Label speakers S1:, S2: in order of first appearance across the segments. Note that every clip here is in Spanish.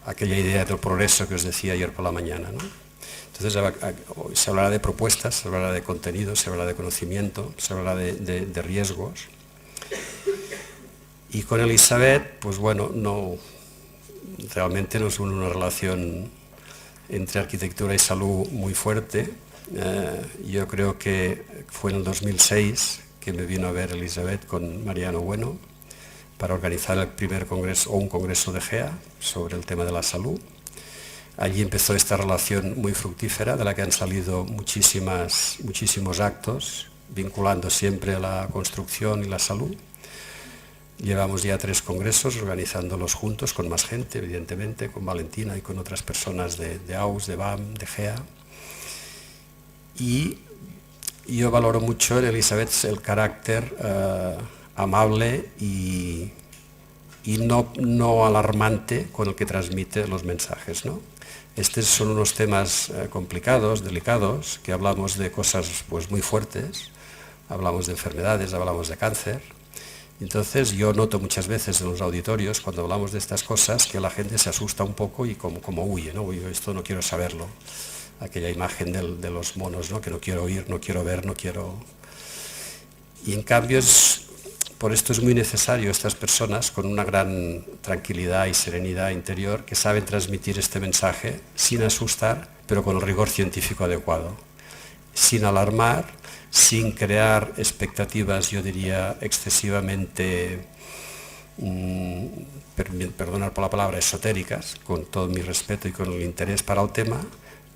S1: aquella idea del progreso que os decía ayer por la mañana, ¿no? Entonces se hablará de propuestas, se hablará de contenidos, se hablará de conocimiento, se hablará de riesgos. Y con Elisabet, pues bueno, realmente nos une una relación entre arquitectura y salud muy fuerte. Yo creo que fue en el 2006 que me vino a ver Elisabet con Mariano Bueno para organizar el primer congreso o un congreso de GEA sobre el tema de la salud. Allí empezó esta relación muy fructífera de la que han salido muchísimos actos vinculando siempre a la construcción y la salud. Llevamos ya 3 congresos organizándolos juntos con más gente, evidentemente, con Valentina y con otras personas de AUS, de BAM, de GEA. Y yo valoro mucho en Elisabet el carácter amable y no alarmante con el que transmite los mensajes, ¿no? Estos son unos temas complicados, delicados, que hablamos de cosas pues, muy fuertes, hablamos de enfermedades, hablamos de cáncer. Entonces yo noto muchas veces en los auditorios, cuando hablamos de estas cosas, que la gente se asusta un poco y como huye, ¿no? Yo esto no quiero saberlo. Aquella imagen de los monos, ¿no? Que no quiero oír, no quiero ver, no quiero... Y en cambio, por esto es muy necesario estas personas con una gran tranquilidad y serenidad interior que saben transmitir este mensaje sin asustar, pero con el rigor científico adecuado, sin alarmar, sin crear expectativas, yo diría, excesivamente, perdonad por la palabra, esotéricas, con todo mi respeto y con el interés para el tema,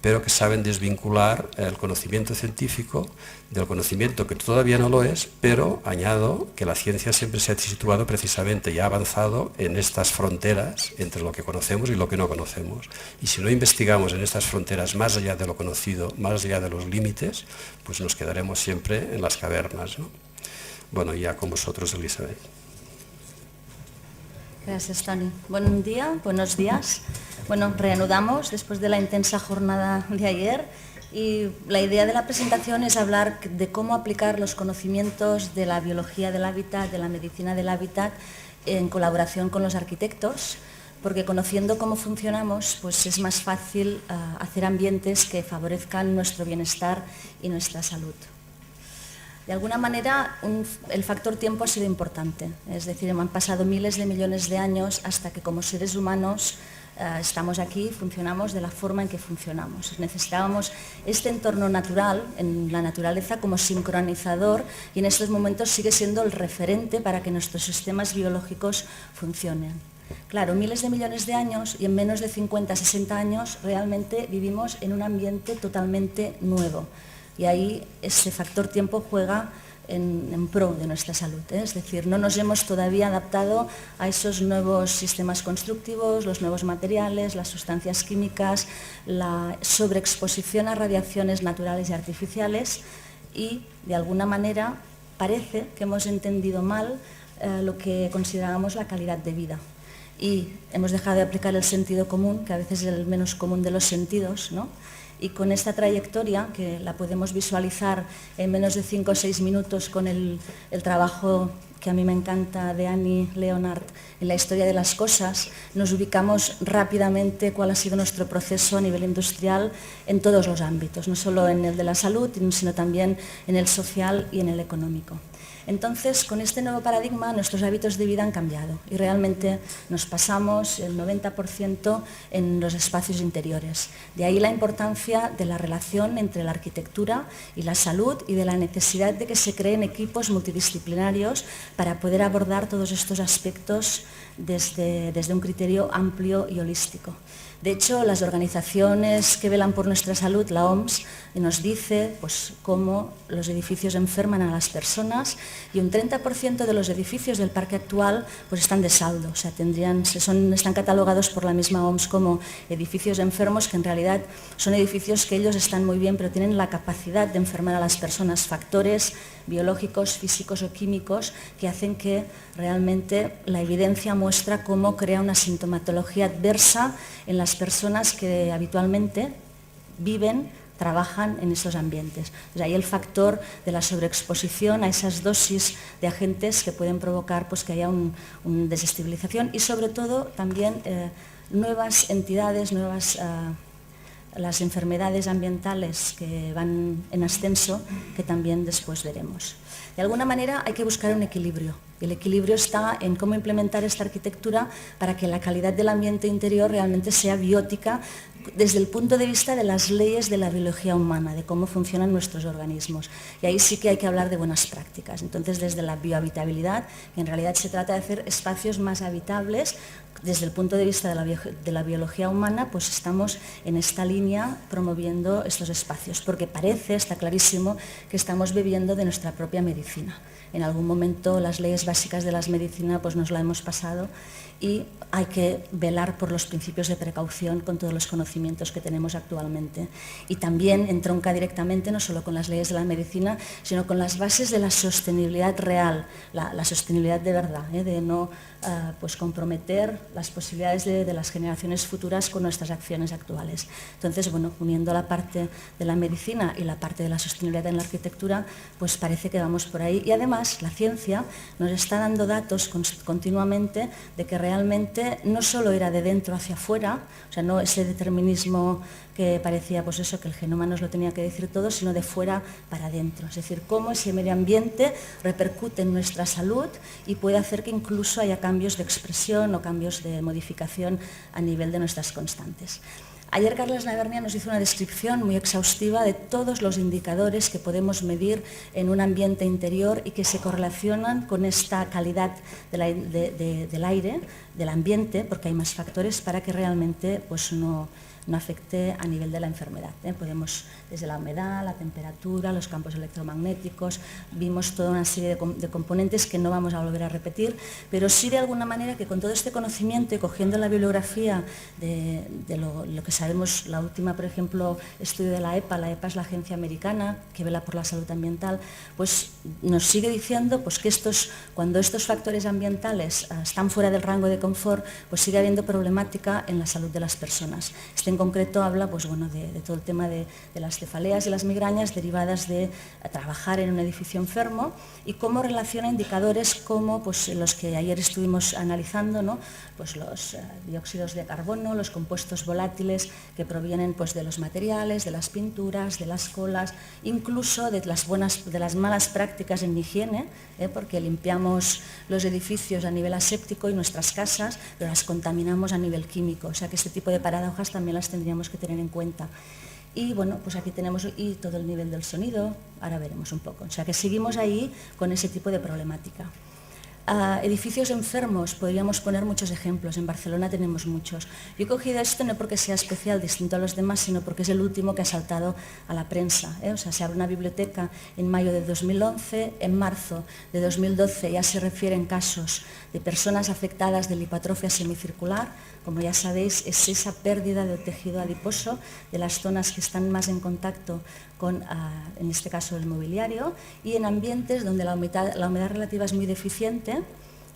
S1: pero que saben desvincular el conocimiento científico del conocimiento que todavía no lo es, pero añado que la ciencia siempre se ha situado precisamente y ha avanzado en estas fronteras entre lo que conocemos y lo que no conocemos. Y si no investigamos en estas fronteras más allá de lo conocido, más allá de los límites, pues nos quedaremos siempre en las cavernas, ¿no? Bueno, ya con vosotros, Elisabet.
S2: Gracias, Toni. Buen día, buenos días. Bueno, reanudamos después de la intensa jornada de ayer y la idea de la presentación es hablar de cómo aplicar los conocimientos de la biología del hábitat, de la medicina del hábitat, en colaboración con los arquitectos, porque conociendo cómo funcionamos, pues es más fácil hacer ambientes que favorezcan nuestro bienestar y nuestra salud. De alguna manera, el factor tiempo ha sido importante, es decir, han pasado miles de millones de años hasta que como seres humanos estamos aquí, funcionamos de la forma en que funcionamos. Necesitábamos este entorno natural, en la naturaleza, como sincronizador y en estos momentos sigue siendo el referente para que nuestros sistemas biológicos funcionen. Claro, miles de millones de años y en menos de 50, 60 años realmente vivimos en un ambiente totalmente nuevo. Y ahí ese factor tiempo juega en pro de nuestra salud, ¿eh? Es decir, no nos hemos todavía adaptado a esos nuevos sistemas constructivos, los nuevos materiales, las sustancias químicas, la sobreexposición a radiaciones naturales y artificiales y, de alguna manera, parece que hemos entendido mal lo que considerábamos la calidad de vida. Y hemos dejado de aplicar el sentido común, que a veces es el menos común de los sentidos, ¿no? Y con esta trayectoria, que la podemos visualizar en menos de 5 o 6 minutos con el trabajo que a mí me encanta de Annie Leonard en la historia de las cosas, nos ubicamos rápidamente cuál ha sido nuestro proceso a nivel industrial en todos los ámbitos, no solo en el de la salud, sino también en el social y en el económico. Entonces, con este nuevo paradigma, nuestros hábitos de vida han cambiado y realmente nos pasamos el 90% en los espacios interiores. De ahí la importancia de la relación entre la arquitectura y la salud y de la necesidad de que se creen equipos multidisciplinarios para poder abordar todos estos aspectos desde un criterio amplio y holístico. De hecho, las organizaciones que velan por nuestra salud, la OMS, nos dice pues, cómo los edificios enferman a las personas y un 30% de los edificios del parque actual pues, están de saldo. O sea, están catalogados por la misma OMS como edificios enfermos, que en realidad son edificios que ellos están muy bien, pero tienen la capacidad de enfermar a las personas, factores biológicos, físicos o químicos que hacen que realmente la evidencia muestra cómo crea una sintomatología adversa en las personas que habitualmente viven, trabajan en esos ambientes. Entonces, ahí el factor de la sobreexposición a esas dosis de agentes que pueden provocar pues, que haya una desestabilización y sobre todo también nuevas entidades, las enfermedades ambientales que van en ascenso, que también después veremos. De alguna manera hay que buscar un equilibrio. El equilibrio está en cómo implementar esta arquitectura para que la calidad del ambiente interior realmente sea biótica desde el punto de vista de las leyes de la biología humana, de cómo funcionan nuestros organismos. Y ahí sí que hay que hablar de buenas prácticas. Entonces, desde la biohabitabilidad, en realidad se trata de hacer espacios más habitables. Desde el punto de vista de la biología humana, pues estamos en esta línea promoviendo estos espacios, porque parece, está clarísimo, que estamos bebiendo de nuestra propia medicina. En algún momento las leyes básicas de la medicina pues nos la hemos pasado y hay que velar por los principios de precaución con todos los conocimientos que tenemos actualmente. Y también entronca directamente no solo con las leyes de la medicina, sino con las bases de la sostenibilidad real, la sostenibilidad de verdad, de no pues comprometer las posibilidades de las generaciones futuras con nuestras acciones actuales. Entonces, bueno, uniendo la parte de la medicina y la parte de la sostenibilidad en la arquitectura, pues parece que vamos por ahí. Y además, la ciencia nos está dando datos continuamente de que realmente no solo era de dentro hacia afuera, o sea, no ese determinismo que parecía pues eso, que el genoma nos lo tenía que decir todo, sino de fuera para adentro. Es decir, cómo ese medio ambiente repercute en nuestra salud y puede hacer que incluso haya cambios de expresión o cambios de modificación a nivel de nuestras constantes. Ayer Carles Navernia nos hizo una descripción muy exhaustiva de todos los indicadores que podemos medir en un ambiente interior y que se correlacionan con esta calidad del aire, del ambiente, porque hay más factores para que realmente pues, no afecte a nivel de la enfermedad. Podemos, desde la humedad, la temperatura, los campos electromagnéticos, vimos toda una serie de componentes que no vamos a volver a repetir, pero sí de alguna manera que con todo este conocimiento y cogiendo la bibliografía de lo que sabemos, la última, por ejemplo, estudio de la EPA es la agencia americana que vela por la salud ambiental, pues nos sigue diciendo pues, que cuando estos factores ambientales están fuera del rango de confort, pues sigue habiendo problemática en la salud de las personas. En concreto habla pues, bueno, de todo el tema de las cefaleas y las migrañas derivadas de trabajar en un edificio enfermo y cómo relaciona indicadores como pues, los que ayer estuvimos analizando, ¿no? Pues los dióxidos de carbono, los compuestos volátiles que provienen pues, de los materiales, de las pinturas, de las colas, incluso de las malas prácticas en higiene, porque limpiamos los edificios a nivel aséptico y nuestras casas, pero las contaminamos a nivel químico. O sea que este tipo de paradojas también las tendríamos que tener en cuenta. Y bueno, pues aquí tenemos y todo el nivel del sonido, ahora veremos un poco. O sea que seguimos ahí con ese tipo de problemática. Edificios enfermos, podríamos poner muchos ejemplos, en Barcelona tenemos muchos. Yo he cogido esto no porque sea especial, distinto a los demás, sino porque es el último que ha saltado a la prensa. O sea, se abre una biblioteca en mayo de 2011, en marzo de 2012 ya se refieren casos de personas afectadas de lipoatrofia semicircular. Como ya sabéis, es esa pérdida del tejido adiposo de las zonas que están más en contacto con, en este caso, el mobiliario, y en ambientes donde la humedad relativa es muy deficiente,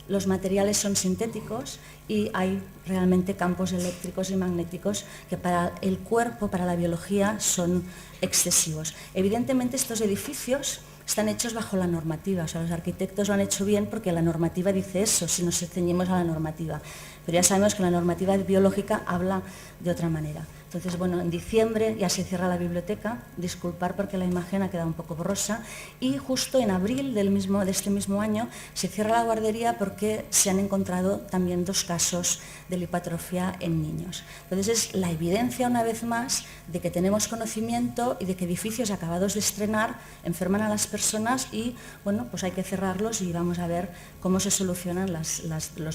S2: los materiales son sintéticos y hay realmente campos eléctricos y magnéticos que para el cuerpo, para la biología, son excesivos. Evidentemente, estos edificios están hechos bajo la normativa, o sea, los arquitectos lo han hecho bien porque la normativa dice eso, si nos ceñimos a la normativa. Pero ya sabemos que la normativa biológica habla de otra manera. Entonces, bueno, en diciembre ya se cierra la biblioteca, disculpar porque la imagen ha quedado un poco borrosa, y justo en abril de este mismo año se cierra la guardería porque se han encontrado también 2 casos de lipoatrofia en niños. Entonces, es la evidencia una vez más de que tenemos conocimiento y de que edificios acabados de estrenar enferman a las personas y, bueno, pues hay que cerrarlos y vamos a ver cómo se solucionan los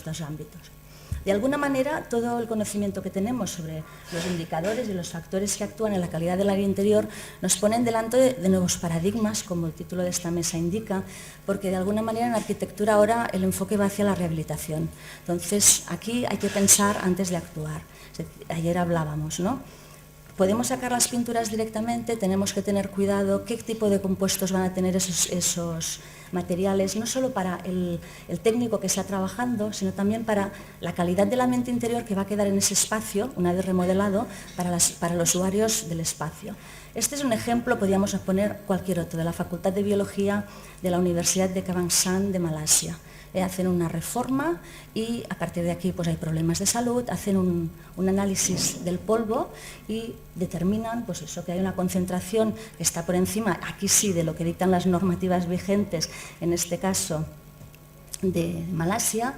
S2: 2 ámbitos. De alguna manera, todo el conocimiento que tenemos sobre los indicadores y los factores que actúan en la calidad del aire interior nos ponen delante de nuevos paradigmas, como el título de esta mesa indica, porque de alguna manera en la arquitectura ahora el enfoque va hacia la rehabilitación. Entonces, aquí hay que pensar antes de actuar. Ayer hablábamos, ¿no? Podemos sacar las pinturas directamente, tenemos que tener cuidado qué tipo de compuestos van a tener esos materiales, no solo para el técnico que está trabajando, sino también para la calidad del ambiente interior que va a quedar en ese espacio, una vez remodelado, para los usuarios del espacio. Este es un ejemplo, podríamos poner cualquier otro, de la Facultad de Biología de la Universidad de Kebangsaan de Malasia. hacen una reforma y a partir de aquí pues hay problemas de salud, hacen un análisis del polvo y determinan pues eso, que hay una concentración que está por encima, aquí sí, de lo que dictan las normativas vigentes, en este caso de Malasia,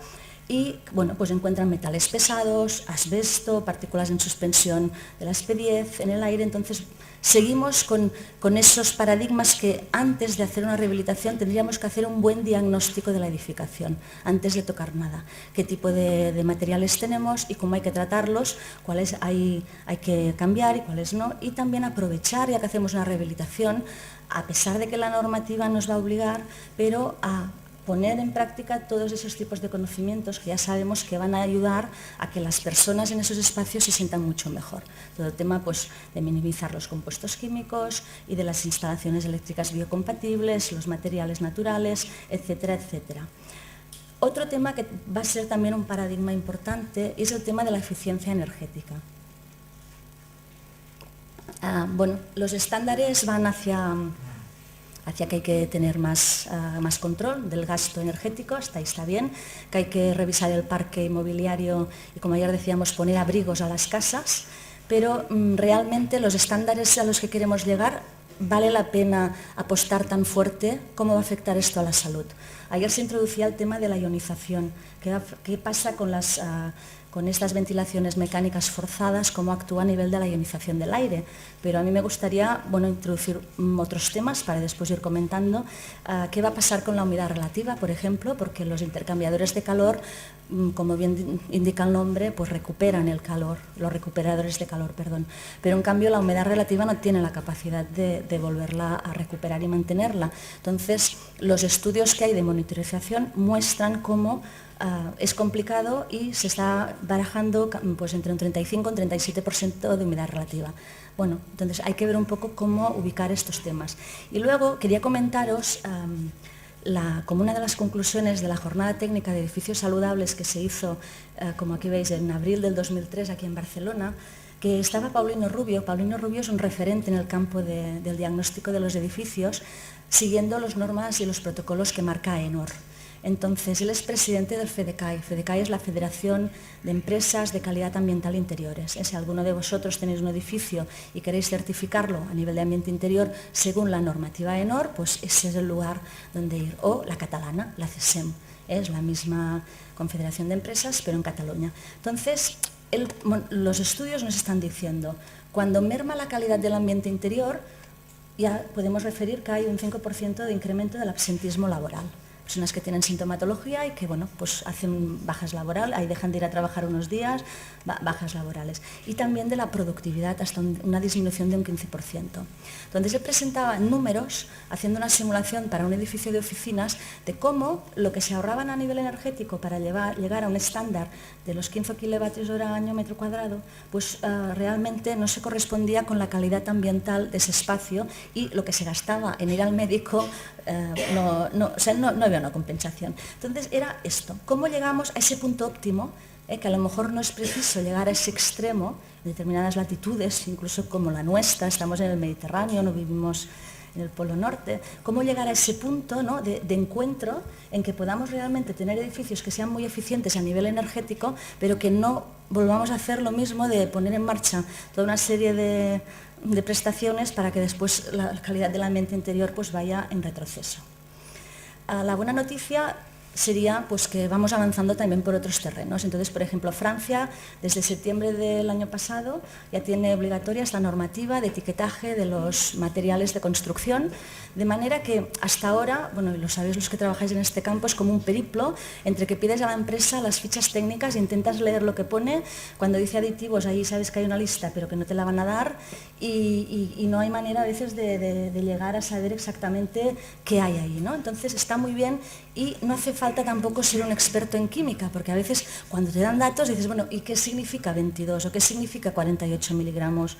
S2: y bueno, pues encuentran metales pesados, asbesto, partículas en suspensión de las P10 en el aire. Entonces seguimos con esos paradigmas que antes de hacer una rehabilitación tendríamos que hacer un buen diagnóstico de la edificación, antes de tocar nada. Qué tipo de materiales tenemos y cómo hay que tratarlos, cuáles hay que cambiar y cuáles no. Y también aprovechar, ya que hacemos una rehabilitación, a pesar de que la normativa nos va a obligar, pero a poner en práctica todos esos tipos de conocimientos que ya sabemos que van a ayudar a que las personas en esos espacios se sientan mucho mejor. Todo el tema pues, de minimizar los compuestos químicos y de las instalaciones eléctricas biocompatibles, los materiales naturales, etcétera, etcétera. Otro tema que va a ser también un paradigma importante es el tema de la eficiencia energética. Bueno, los estándares van hacia que hay que tener más control del gasto energético, hasta ahí está bien, que hay que revisar el parque inmobiliario y, como ayer decíamos, poner abrigos a las casas, pero realmente los estándares a los que queremos llegar, ¿vale la pena apostar tan fuerte? ¿Cómo va a afectar esto a la salud? Ayer se introducía el tema de la ionización. ¿Qué pasa con estas ventilaciones mecánicas forzadas, cómo actúa a nivel de la ionización del aire? Pero a mí me gustaría introducir otros temas para después ir comentando qué va a pasar con la humedad relativa, por ejemplo, porque los intercambiadores de calor, como bien indica el nombre, pues recuperan el calor, los recuperadores de calor, perdón. Pero en cambio la humedad relativa no tiene la capacidad de volverla a recuperar y mantenerla. Entonces, los estudios que hay de monitorización muestran cómo es complicado y se está barajando pues, entre un 35 y un 37% de humedad relativa. Bueno, entonces hay que ver un poco cómo ubicar estos temas. Y luego quería comentaros como una de las conclusiones de la jornada técnica de edificios saludables que se hizo, como aquí veis, en abril del 2003 aquí en Barcelona, que estaba Paulino Rubio. Paulino Rubio es un referente en el campo del diagnóstico de los edificios, siguiendo las normas y los protocolos que marca AENOR. Entonces, él es presidente del FEDECAI. FEDECAI es la Federación de Empresas de Calidad Ambiental Interiores. Si alguno de vosotros tenéis un edificio y queréis certificarlo a nivel de ambiente interior según la normativa AENOR, pues ese es el lugar donde ir. O la catalana, la CESEM, es la misma confederación de empresas, pero en Cataluña. Entonces, los estudios nos están diciendo, cuando merma la calidad del ambiente interior, ya podemos referir que hay un 5% de incremento del absentismo laboral. Personas que tienen sintomatología y que pues hacen bajas laborales, ahí dejan de ir a trabajar unos días, bajas laborales. Y también de la productividad, hasta una disminución de un 15%. Entonces él presentaba números, haciendo una simulación para un edificio de oficinas, de cómo lo que se ahorraban a nivel energético para llegar a un estándar de los 15 kilovatios hora año metro cuadrado, pues realmente no se correspondía con la calidad ambiental de ese espacio, y lo que se gastaba en ir al médico no había una compensación. Entonces era esto, ¿cómo llegamos a ese punto óptimo? Que a lo mejor no es preciso llegar a ese extremo en determinadas latitudes, incluso como la nuestra, estamos en el Mediterráneo, no vivimos en el Polo Norte. ¿Cómo llegar a ese punto, ¿no?, de encuentro en que podamos realmente tener edificios que sean muy eficientes a nivel energético, pero que no volvamos a hacer lo mismo de poner en marcha toda una serie de prestaciones para que después la calidad del ambiente interior pues vaya en retroceso? La buena noticia sería pues, que vamos avanzando también por otros terrenos. Entonces, por ejemplo, Francia, desde septiembre del año pasado, ya tiene obligatoria esta normativa de etiquetaje de los materiales de construcción, de manera que hasta ahora, y lo sabéis los que trabajáis en este campo, es como un periplo entre que pides a la empresa las fichas técnicas e intentas leer lo que pone. Cuando dice aditivos, ahí sabes que hay una lista, pero que no te la van a dar, y no hay manera a veces de llegar a saber exactamente qué hay ahí, ¿no? Entonces está muy bien, y no hace falta tampoco ser un experto en química, porque a veces cuando te dan datos dices, ¿y qué significa 22 o qué significa 48 miligramos?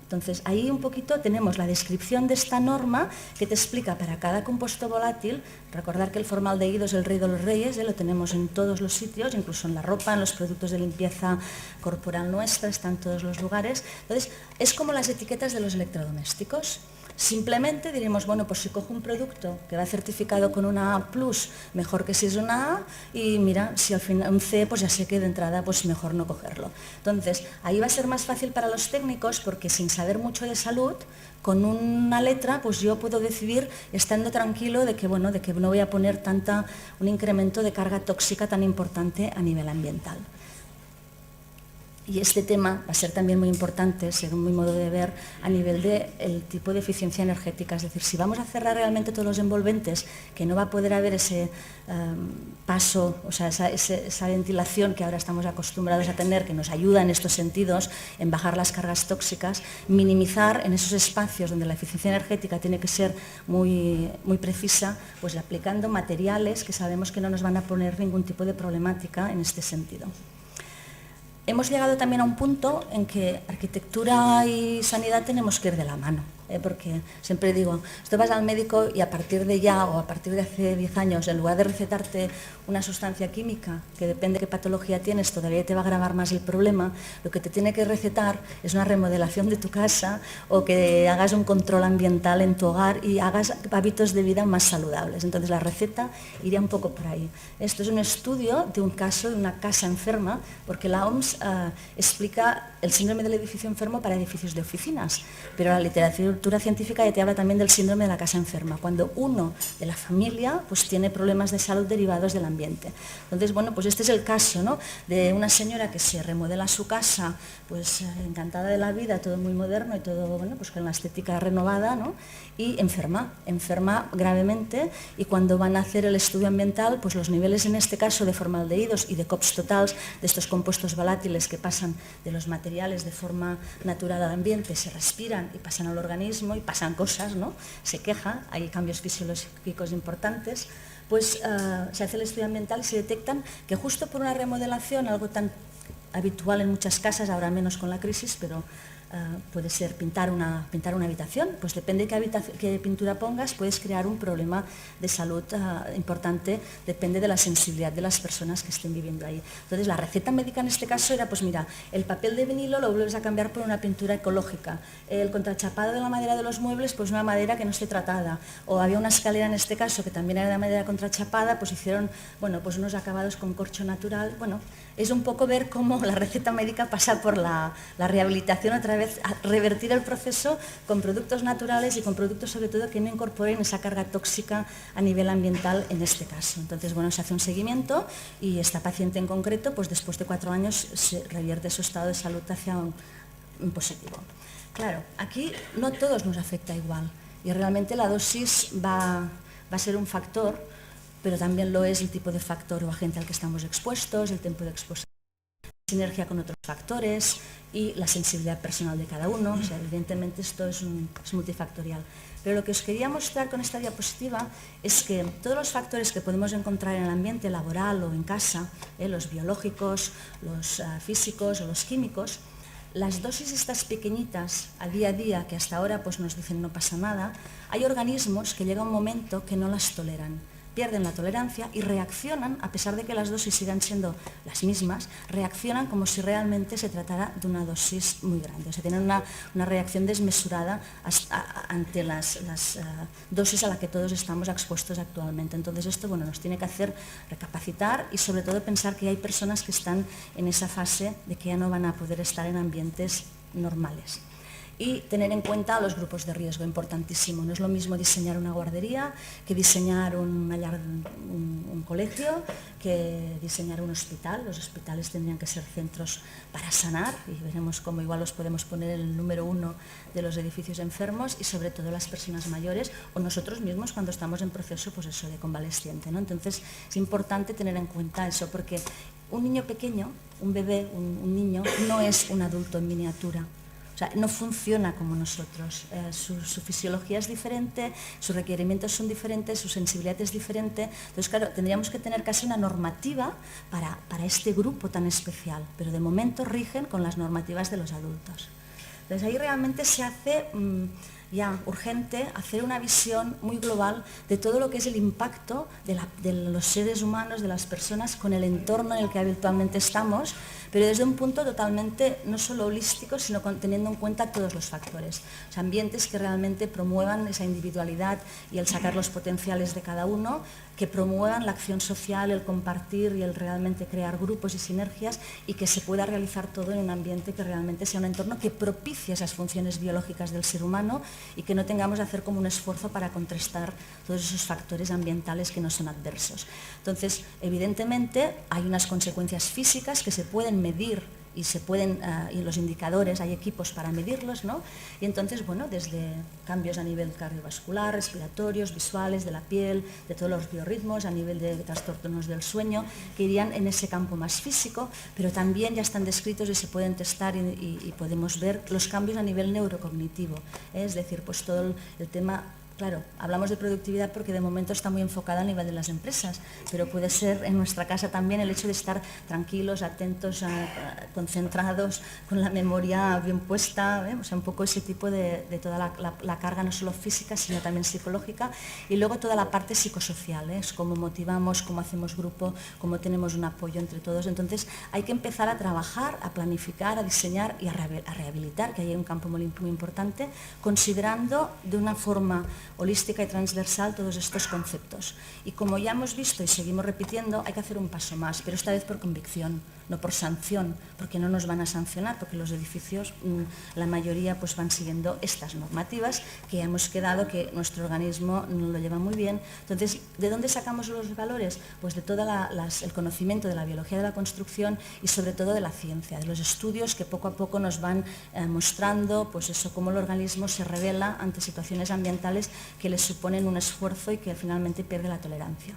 S2: Entonces ahí un poquito tenemos la descripción de esta norma que te explica para cada compuesto volátil. Recordar que el formaldehído es el rey de los reyes, lo tenemos en todos los sitios, incluso en la ropa, en los productos de limpieza corporal nuestra, está en todos los lugares. Entonces es como las etiquetas de los electrodomésticos. Simplemente diremos, bueno, pues si cojo un producto que va certificado con una A+, mejor que si es una A, y mira, si al final un C, pues ya sé que de entrada pues mejor no cogerlo. Entonces, ahí va a ser más fácil para los técnicos porque sin saber mucho de salud, con una letra, pues yo puedo decidir estando tranquilo de que, bueno, de que no voy a poner un incremento de carga tóxica tan importante a nivel ambiental. Y este tema va a ser también muy importante, según mi modo de ver, a nivel del tipo de eficiencia energética. Es decir, si vamos a cerrar realmente todos los envolventes, que no va a poder haber ese paso, o sea, esa ventilación que ahora estamos acostumbrados a tener, que nos ayuda en estos sentidos, en bajar las cargas tóxicas, minimizar en esos espacios donde la eficiencia energética tiene que ser muy, muy precisa, pues aplicando materiales que sabemos que no nos van a poner ningún tipo de problemática en este sentido. Hemos llegado también a un punto en que arquitectura y sanidad tenemos que ir de la mano, porque siempre digo, esto vas al médico y a partir de ya o a partir de hace 10 años, en lugar de recetarte una sustancia química que depende de qué patología tienes, todavía te va a agravar más el problema, lo que te tiene que recetar es una remodelación de tu casa o que hagas un control ambiental en tu hogar y hagas hábitos de vida más saludables. Entonces la receta iría un poco por ahí. Esto es un estudio de un caso de una casa enferma, porque la OMS explica el síndrome del edificio enfermo para edificios de oficinas, pero la literatura científica ya te habla también del síndrome de la casa enferma, cuando uno de la familia pues tiene problemas de salud derivados del ambiente. Entonces, bueno, pues este es el caso, ¿no?, de una señora que se remodela su casa, pues encantada de la vida, todo muy moderno y todo, bueno, pues con la estética renovada, ¿no?, y enferma gravemente, y cuando van a hacer el estudio ambiental, pues los niveles en este caso de formaldehídos y de COPs totals, de estos compuestos volátiles que pasan de los materiales de forma natural al ambiente, se respiran y pasan al organismo y pasan cosas, ¿no?, se queja, hay cambios fisiológicos importantes, pues se hace el estudio ambiental y se detectan que justo por una remodelación, algo tan habitual en muchas casas, ahora menos con la crisis, pero puede ser pintar una habitación, pues depende de qué pintura pongas, puedes crear un problema de salud importante, depende de la sensibilidad de las personas que estén viviendo ahí. Entonces la receta médica en este caso era, pues mira, el papel de vinilo lo vuelves a cambiar por una pintura ecológica, el contrachapado de la madera de los muebles, pues una madera que no esté tratada, o había una escalera en este caso que también era de madera contrachapada, pues hicieron, bueno, pues unos acabados con corcho natural. Bueno, es un poco ver cómo la receta médica pasa por la rehabilitación otra vez, a revertir el proceso con productos naturales y con productos sobre todo que no incorporen esa carga tóxica a nivel ambiental en este caso. Entonces, bueno, se hace un seguimiento y esta paciente en concreto, pues después de 4 años se revierte su estado de salud hacia un positivo. Claro, aquí no todos nos afecta igual y realmente la dosis va a ser un factor, pero también lo es el tipo de factor o agente al que estamos expuestos, el tiempo de exposición, sinergia con otros factores y la sensibilidad personal de cada uno. O sea, evidentemente esto es multifactorial. Pero lo que os quería mostrar con esta diapositiva es que todos los factores que podemos encontrar en el ambiente laboral o en casa, los biológicos, los físicos o los químicos, las dosis estas pequeñitas a día, que hasta ahora pues nos dicen no pasa nada, hay organismos que llega un momento que no las toleran, pierden la tolerancia y reaccionan, a pesar de que las dosis sigan siendo las mismas, reaccionan como si realmente se tratara de una dosis muy grande. O sea, tienen una reacción desmesurada ante las dosis a las que todos estamos expuestos actualmente. Entonces esto, bueno, nos tiene que hacer recapacitar y sobre todo pensar que hay personas que están en esa fase de que ya no van a poder estar en ambientes normales. Y tener en cuenta los grupos de riesgo, importantísimo. No es lo mismo diseñar una guardería que diseñar un colegio, que diseñar un hospital. Los hospitales tendrían que ser centros para sanar y veremos cómo igual los podemos poner en el número 1 de los edificios enfermos y sobre todo las personas mayores o nosotros mismos cuando estamos en proceso, pues eso, de convalesciente, ¿no? Entonces es importante tener en cuenta eso porque un niño pequeño, un bebé, un niño, no es un adulto en miniatura. O sea, no funciona como nosotros, su fisiología es diferente, sus requerimientos son diferentes, su sensibilidad es diferente. Entonces, claro, tendríamos que tener casi una normativa para este grupo tan especial, pero de momento rigen con las normativas de los adultos. Entonces, ahí realmente se hace ya urgente hacer una visión muy global de todo lo que es el impacto de los seres humanos, de las personas, con el entorno en el que habitualmente estamos, pero desde un punto totalmente no solo holístico, sino teniendo en cuenta todos los factores. O sea, ambientes que realmente promuevan esa individualidad y el sacar los potenciales de cada uno, que promuevan la acción social, el compartir y el realmente crear grupos y sinergias, y que se pueda realizar todo en un ambiente que realmente sea un entorno que propicie esas funciones biológicas del ser humano y que no tengamos que hacer como un esfuerzo para contrastar todos esos factores ambientales que no son adversos. Entonces, evidentemente, hay unas consecuencias físicas que se pueden medir y y los indicadores, hay equipos para medirlos, ¿no? Y entonces, bueno, desde cambios a nivel cardiovascular, respiratorios, visuales, de la piel, de todos los biorritmos, a nivel de trastornos del sueño, que irían en ese campo más físico, pero también ya están descritos y se pueden testar y podemos ver los cambios a nivel neurocognitivo, ¿eh? Es decir, pues todo el tema. Claro, hablamos de productividad porque de momento está muy enfocada a nivel de las empresas, pero puede ser en nuestra casa también el hecho de estar tranquilos, atentos, concentrados, con la memoria bien puesta, o sea, un poco ese tipo de toda la carga no solo física, sino también psicológica, y luego toda la parte psicosocial, es cómo motivamos, cómo hacemos grupo, cómo tenemos un apoyo entre todos. Entonces hay que empezar a trabajar, a planificar, a diseñar y a rehabilitar, que hay un campo muy importante, considerando de una forma holística y transversal todos estos conceptos. Y como ya hemos visto y seguimos repitiendo, hay que hacer un paso más, pero esta vez por convicción, no por sanción, porque no nos van a sancionar, porque los edificios, la mayoría, pues van siguiendo estas normativas que ya hemos quedado que nuestro organismo no lo lleva muy bien. Entonces, ¿de dónde sacamos los valores? Pues de todo el conocimiento de la biología de la construcción y sobre todo de la ciencia, de los estudios que poco a poco nos van mostrando, pues eso, cómo el organismo se revela ante situaciones ambientales que les suponen un esfuerzo y que finalmente pierde la tolerancia.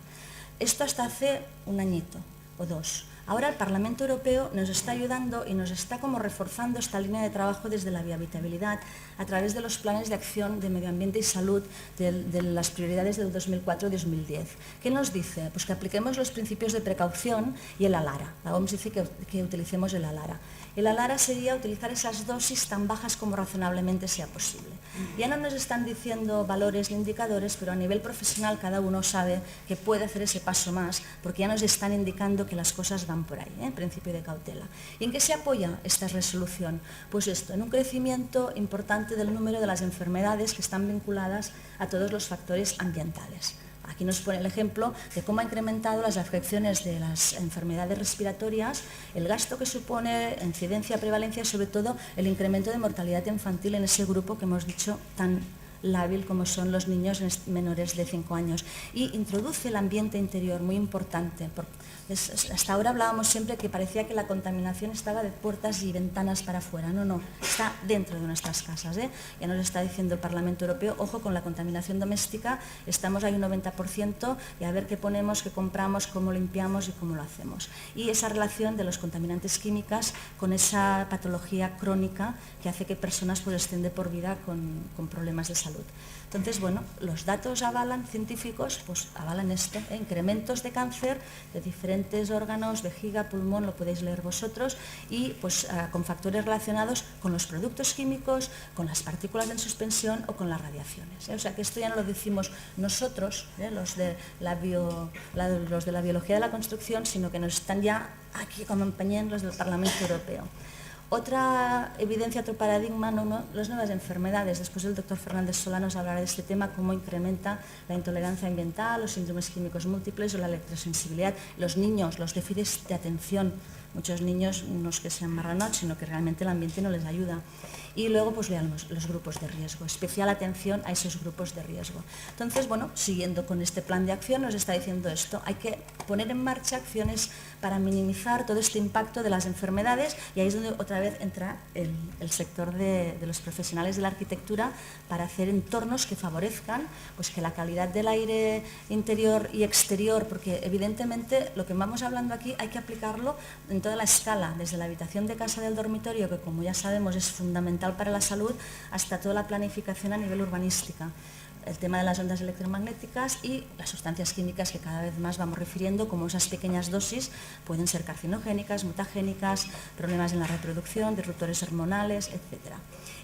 S2: Esto hasta hace un añito o dos. Ahora el Parlamento Europeo nos está ayudando y nos está como reforzando esta línea de trabajo desde la viabilidad a través de los planes de acción de medio ambiente y salud de las prioridades del 2004-2010. ¿Qué nos dice? Pues que apliquemos los principios de precaución y el ALARA. La OMS dice que utilicemos el ALARA. El ALARA sería utilizar esas dosis tan bajas como razonablemente sea posible. Ya no nos están diciendo valores ni indicadores, pero a nivel profesional cada uno sabe que puede hacer ese paso más, porque ya nos están indicando que las cosas van por ahí, principio de cautela. ¿Y en qué se apoya esta resolución? Pues esto, en un crecimiento importante del número de las enfermedades que están vinculadas a todos los factores ambientales. Aquí nos pone el ejemplo de cómo ha incrementado las afecciones de las enfermedades respiratorias, el gasto que supone, incidencia, prevalencia y sobre todo el incremento de mortalidad infantil en ese grupo que hemos dicho tan lábil como son los niños menores de 5 años. Y introduce el ambiente interior, muy importante. Hasta ahora hablábamos siempre que parecía que la contaminación estaba de puertas y ventanas para afuera. No, no, está dentro de nuestras casas. Ya nos está diciendo el Parlamento Europeo, ojo con la contaminación doméstica, estamos ahí un 90% y a ver qué ponemos, qué compramos, cómo limpiamos y cómo lo hacemos. Y esa relación de los contaminantes químicas con esa patología crónica que hace que personas pues estén de por vida con problemas de salud. Entonces, bueno, los datos avalan, científicos, pues avalan esto, incrementos de cáncer de diferentes órganos, vejiga, pulmón, lo podéis leer vosotros, y pues con factores relacionados con los productos químicos, con las partículas en suspensión o con las radiaciones. O sea que esto ya no lo decimos nosotros, los de la biología de la construcción, sino que nos están ya aquí como acompañando los del Parlamento Europeo. Otra evidencia, otro paradigma, las nuevas enfermedades. Después el doctor Fernández Solá nos hablará de este tema, cómo incrementa la intolerancia ambiental, los síndromes químicos múltiples o la electrosensibilidad. Los niños, los déficits de atención. Muchos niños no es que sean marranots, sino que realmente el ambiente no les ayuda. Y luego pues veamos los grupos de riesgo, especial atención a esos grupos de riesgo. Entonces, bueno, siguiendo con este plan de acción nos está diciendo esto, hay que poner en marcha acciones para minimizar todo este impacto de las enfermedades, y ahí es donde otra vez entra el sector de los profesionales de la arquitectura para hacer entornos que favorezcan pues que la calidad del aire interior y exterior, porque evidentemente lo que vamos hablando aquí hay que aplicarlo en toda la escala, desde la habitación de casa del dormitorio, que como ya sabemos es fundamental para la salud, hasta toda la planificación a nivel urbanística. El tema de las ondas electromagnéticas y las sustancias químicas que cada vez más vamos refiriendo, como esas pequeñas dosis pueden ser carcinogénicas, mutagénicas, problemas en la reproducción, disruptores hormonales, etc.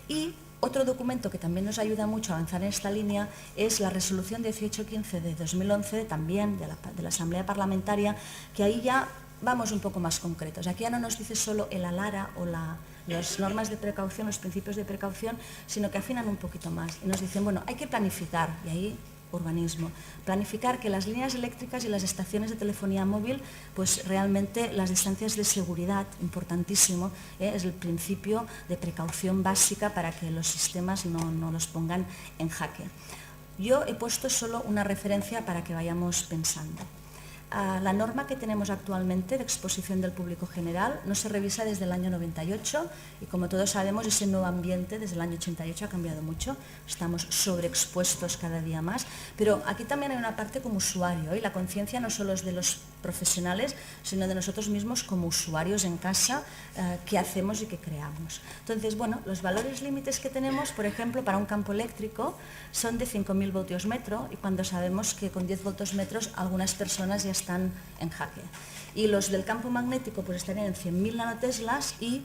S2: Y Otro documento que también nos ayuda mucho a avanzar en esta línea es la resolución 1815 de 2011, también de la Asamblea Parlamentaria, que ahí ya vamos un poco más concretos. Aquí ya no nos dice solo el ALARA o las normas de precaución, los principios de precaución, sino que afinan un poquito más y nos dicen, bueno, hay que planificar, y ahí urbanismo, planificar que las líneas eléctricas y las estaciones de telefonía móvil, pues realmente las distancias de seguridad, importantísimo, es el principio de precaución básica para que los sistemas no los pongan en jaque. Yo he puesto solo una referencia para que vayamos pensando. La norma que tenemos actualmente de exposición del público general no se revisa desde el año 98 y, como todos sabemos, ese nuevo ambiente desde el año 88 ha cambiado mucho, estamos sobreexpuestos cada día más, pero aquí también hay una parte como usuario y la conciencia no solo es de los profesionales, sino de nosotros mismos como usuarios en casa, qué hacemos y qué creamos. Entonces, bueno, los valores límites que tenemos, por ejemplo, para un campo eléctrico son de 5.000 voltios metro y cuando sabemos que con 10 voltios metros algunas personas ya están en jaque. Y los del campo magnético pues estarían en 100.000 nanoteslas y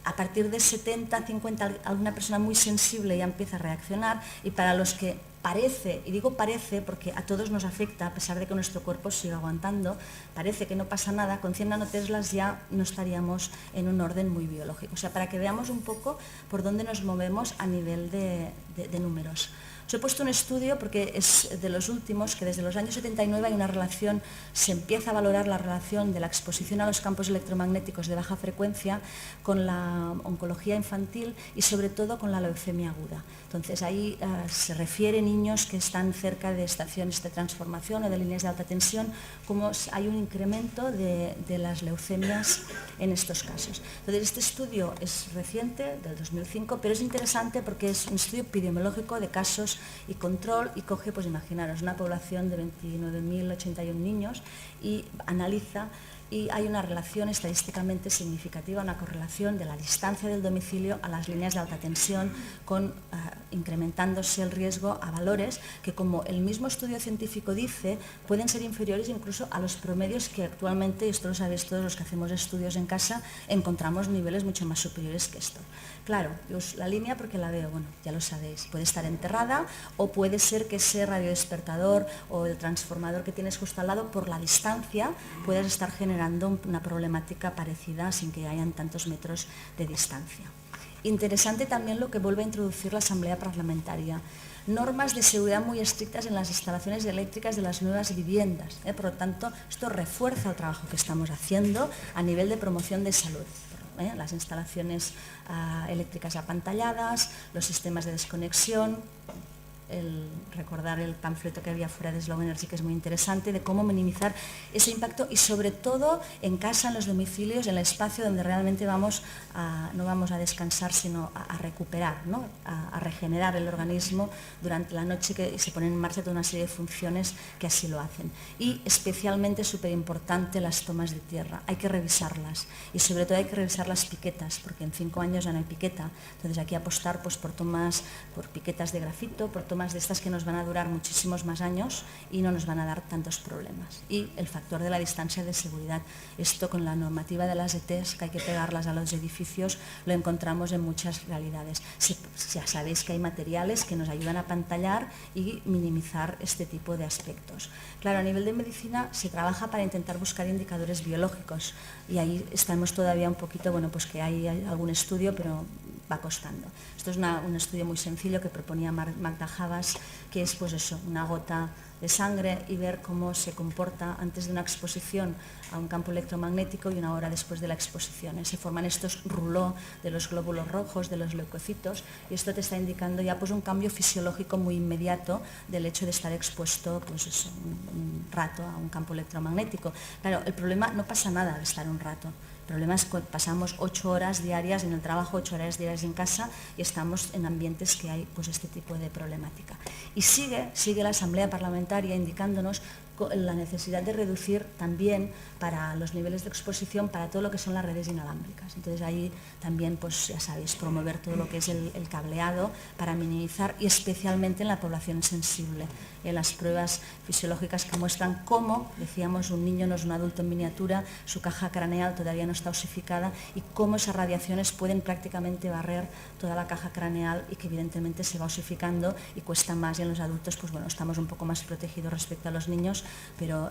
S2: a partir de 70, 50, alguna persona muy sensible ya empieza a reaccionar y para los que parece, y digo parece porque a todos nos afecta, a pesar de que nuestro cuerpo siga aguantando, parece que no pasa nada, con 100 nanoteslas ya no estaríamos en un orden muy biológico. O sea, para que veamos un poco por dónde nos movemos a nivel de números. Os he puesto un estudio porque es de los últimos, que desde los años 79 hay una relación, se empieza a valorar la relación de la exposición a los campos electromagnéticos de baja frecuencia con la oncología infantil y sobre todo con la leucemia aguda. Entonces ahí se refiere niños que están cerca de estaciones de transformación o de líneas de alta tensión, como hay un incremento de las leucemias en estos casos. Entonces este estudio es reciente, del 2005, pero es interesante porque es un estudio epidemiológico de casos y control y coge, pues imaginaros, una población de 29.081 niños y analiza y hay una relación estadísticamente significativa, una correlación de la distancia del domicilio a las líneas de alta tensión, con incrementándose el riesgo a valores que, como el mismo estudio científico dice, pueden ser inferiores incluso a los promedios que actualmente, y esto lo sabéis todos los que hacemos estudios en casa, encontramos niveles mucho más superiores que esto. Claro, la línea porque la veo, bueno, ya lo sabéis, puede estar enterrada o puede ser que ese radiodespertador o el transformador que tienes justo al lado, por la distancia, puedas estar generando una problemática parecida sin que hayan tantos metros de distancia. Interesante también lo que vuelve a introducir la Asamblea Parlamentaria. Normas de seguridad muy estrictas en las instalaciones eléctricas de las nuevas viviendas. Por lo tanto, esto refuerza el trabajo que estamos haciendo a nivel de promoción de salud. Las instalaciones eléctricas apantalladas, los sistemas de desconexión, recordar el panfleto que había fuera de Slow Energy, que es muy interesante, de cómo minimizar ese impacto y sobre todo en casa, en los domicilios, en el espacio donde realmente no vamos a descansar, sino a recuperar, ¿no? a regenerar el organismo durante la noche, que se ponen en marcha toda una serie de funciones que así lo hacen. Y especialmente súper importante las tomas de tierra, hay que revisarlas y sobre todo hay que revisar las piquetas, porque en 5 años ya no hay piqueta, entonces hay que apostar pues, por piquetas de grafito, por tomas de estas que nos van a durar muchísimos más años y no nos van a dar tantos problemas. Y el factor de la distancia de seguridad, esto con la normativa de las ETs, que hay que pegarlas a los edificios, lo encontramos en muchas realidades. Ya sabéis que hay materiales que nos ayudan a pantallar y minimizar este tipo de aspectos. Claro, a nivel de medicina se trabaja para intentar buscar indicadores biológicos y ahí estamos todavía un poquito, bueno, pues que hay algún estudio, pero va costando. Esto es un estudio muy sencillo que proponía Magda Havas, que es pues eso, una gota de sangre y ver cómo se comporta antes de una exposición a un campo electromagnético y una hora después de la exposición. Se forman estos rouleaux de los glóbulos rojos, de los leucocitos, y esto te está indicando ya pues un cambio fisiológico muy inmediato del hecho de estar expuesto pues eso, un rato a un campo electromagnético. Claro, el problema, no pasa nada de estar un rato. El problema es que pasamos 8 horas diarias en el trabajo, 8 horas diarias en casa y estamos en ambientes que hay pues, este tipo de problemática. Y sigue la Asamblea Parlamentaria indicándonos la necesidad de reducir también para los niveles de exposición para todo lo que son las redes inalámbricas. Entonces ahí también, pues ya sabéis, promover todo lo que es el cableado para minimizar, y especialmente en la población sensible, en las pruebas fisiológicas que muestran cómo, decíamos, un niño no es un adulto en miniatura, su caja craneal todavía no está osificada, y cómo esas radiaciones pueden prácticamente barrer toda la caja craneal y que evidentemente se va osificando y cuesta más, y en los adultos pues bueno, estamos un poco más protegidos respecto a los niños, pero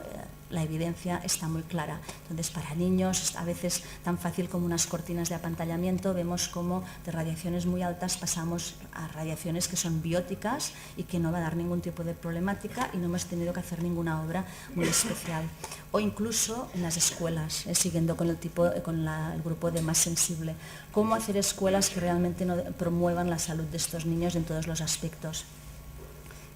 S2: la evidencia está muy clara. Entonces, para niños, a veces tan fácil como unas cortinas de apantallamiento, vemos cómo de radiaciones muy altas pasamos a radiaciones que son bióticas y que no va a dar ningún tipo de problemática, y no hemos tenido que hacer ninguna obra muy especial. O incluso en las escuelas, siguiendo con el grupo de más sensible, cómo hacer escuelas que realmente no promuevan la salud de estos niños en todos los aspectos.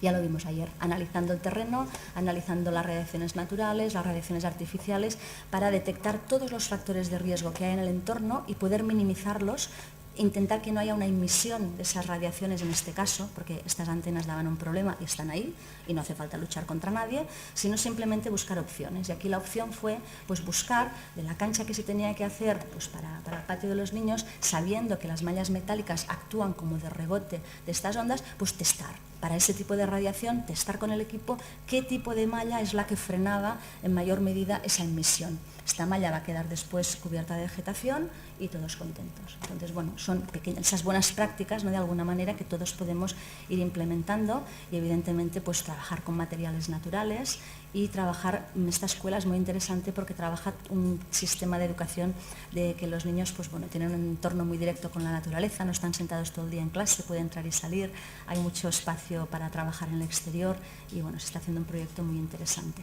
S2: Ya lo vimos ayer, analizando el terreno, analizando las radiaciones naturales, las radiaciones artificiales, para detectar todos los factores de riesgo que hay en el entorno y poder minimizarlos, intentar que no haya una emisión de esas radiaciones en este caso, porque estas antenas daban un problema y están ahí, y no hace falta luchar contra nadie, sino simplemente buscar opciones. Y aquí la opción fue pues buscar de la cancha que se tenía que hacer pues para el patio de los niños, sabiendo que las mallas metálicas actúan como de rebote de estas ondas, pues testar. Para ese tipo de radiación, testar con el equipo qué tipo de malla es la que frenaba en mayor medida esa emisión. Esta malla va a quedar después cubierta de vegetación y todos contentos. Entonces, bueno, son esas buenas prácticas, ¿no?, de alguna manera, que todos podemos ir implementando, y evidentemente pues trabajar con materiales naturales, y trabajar en esta escuela es muy interesante porque trabaja un sistema de educación de que los niños pues bueno, tienen un entorno muy directo con la naturaleza, no están sentados todo el día en clase, pueden entrar y salir, hay mucho espacio para trabajar en el exterior, y bueno, se está haciendo un proyecto muy interesante.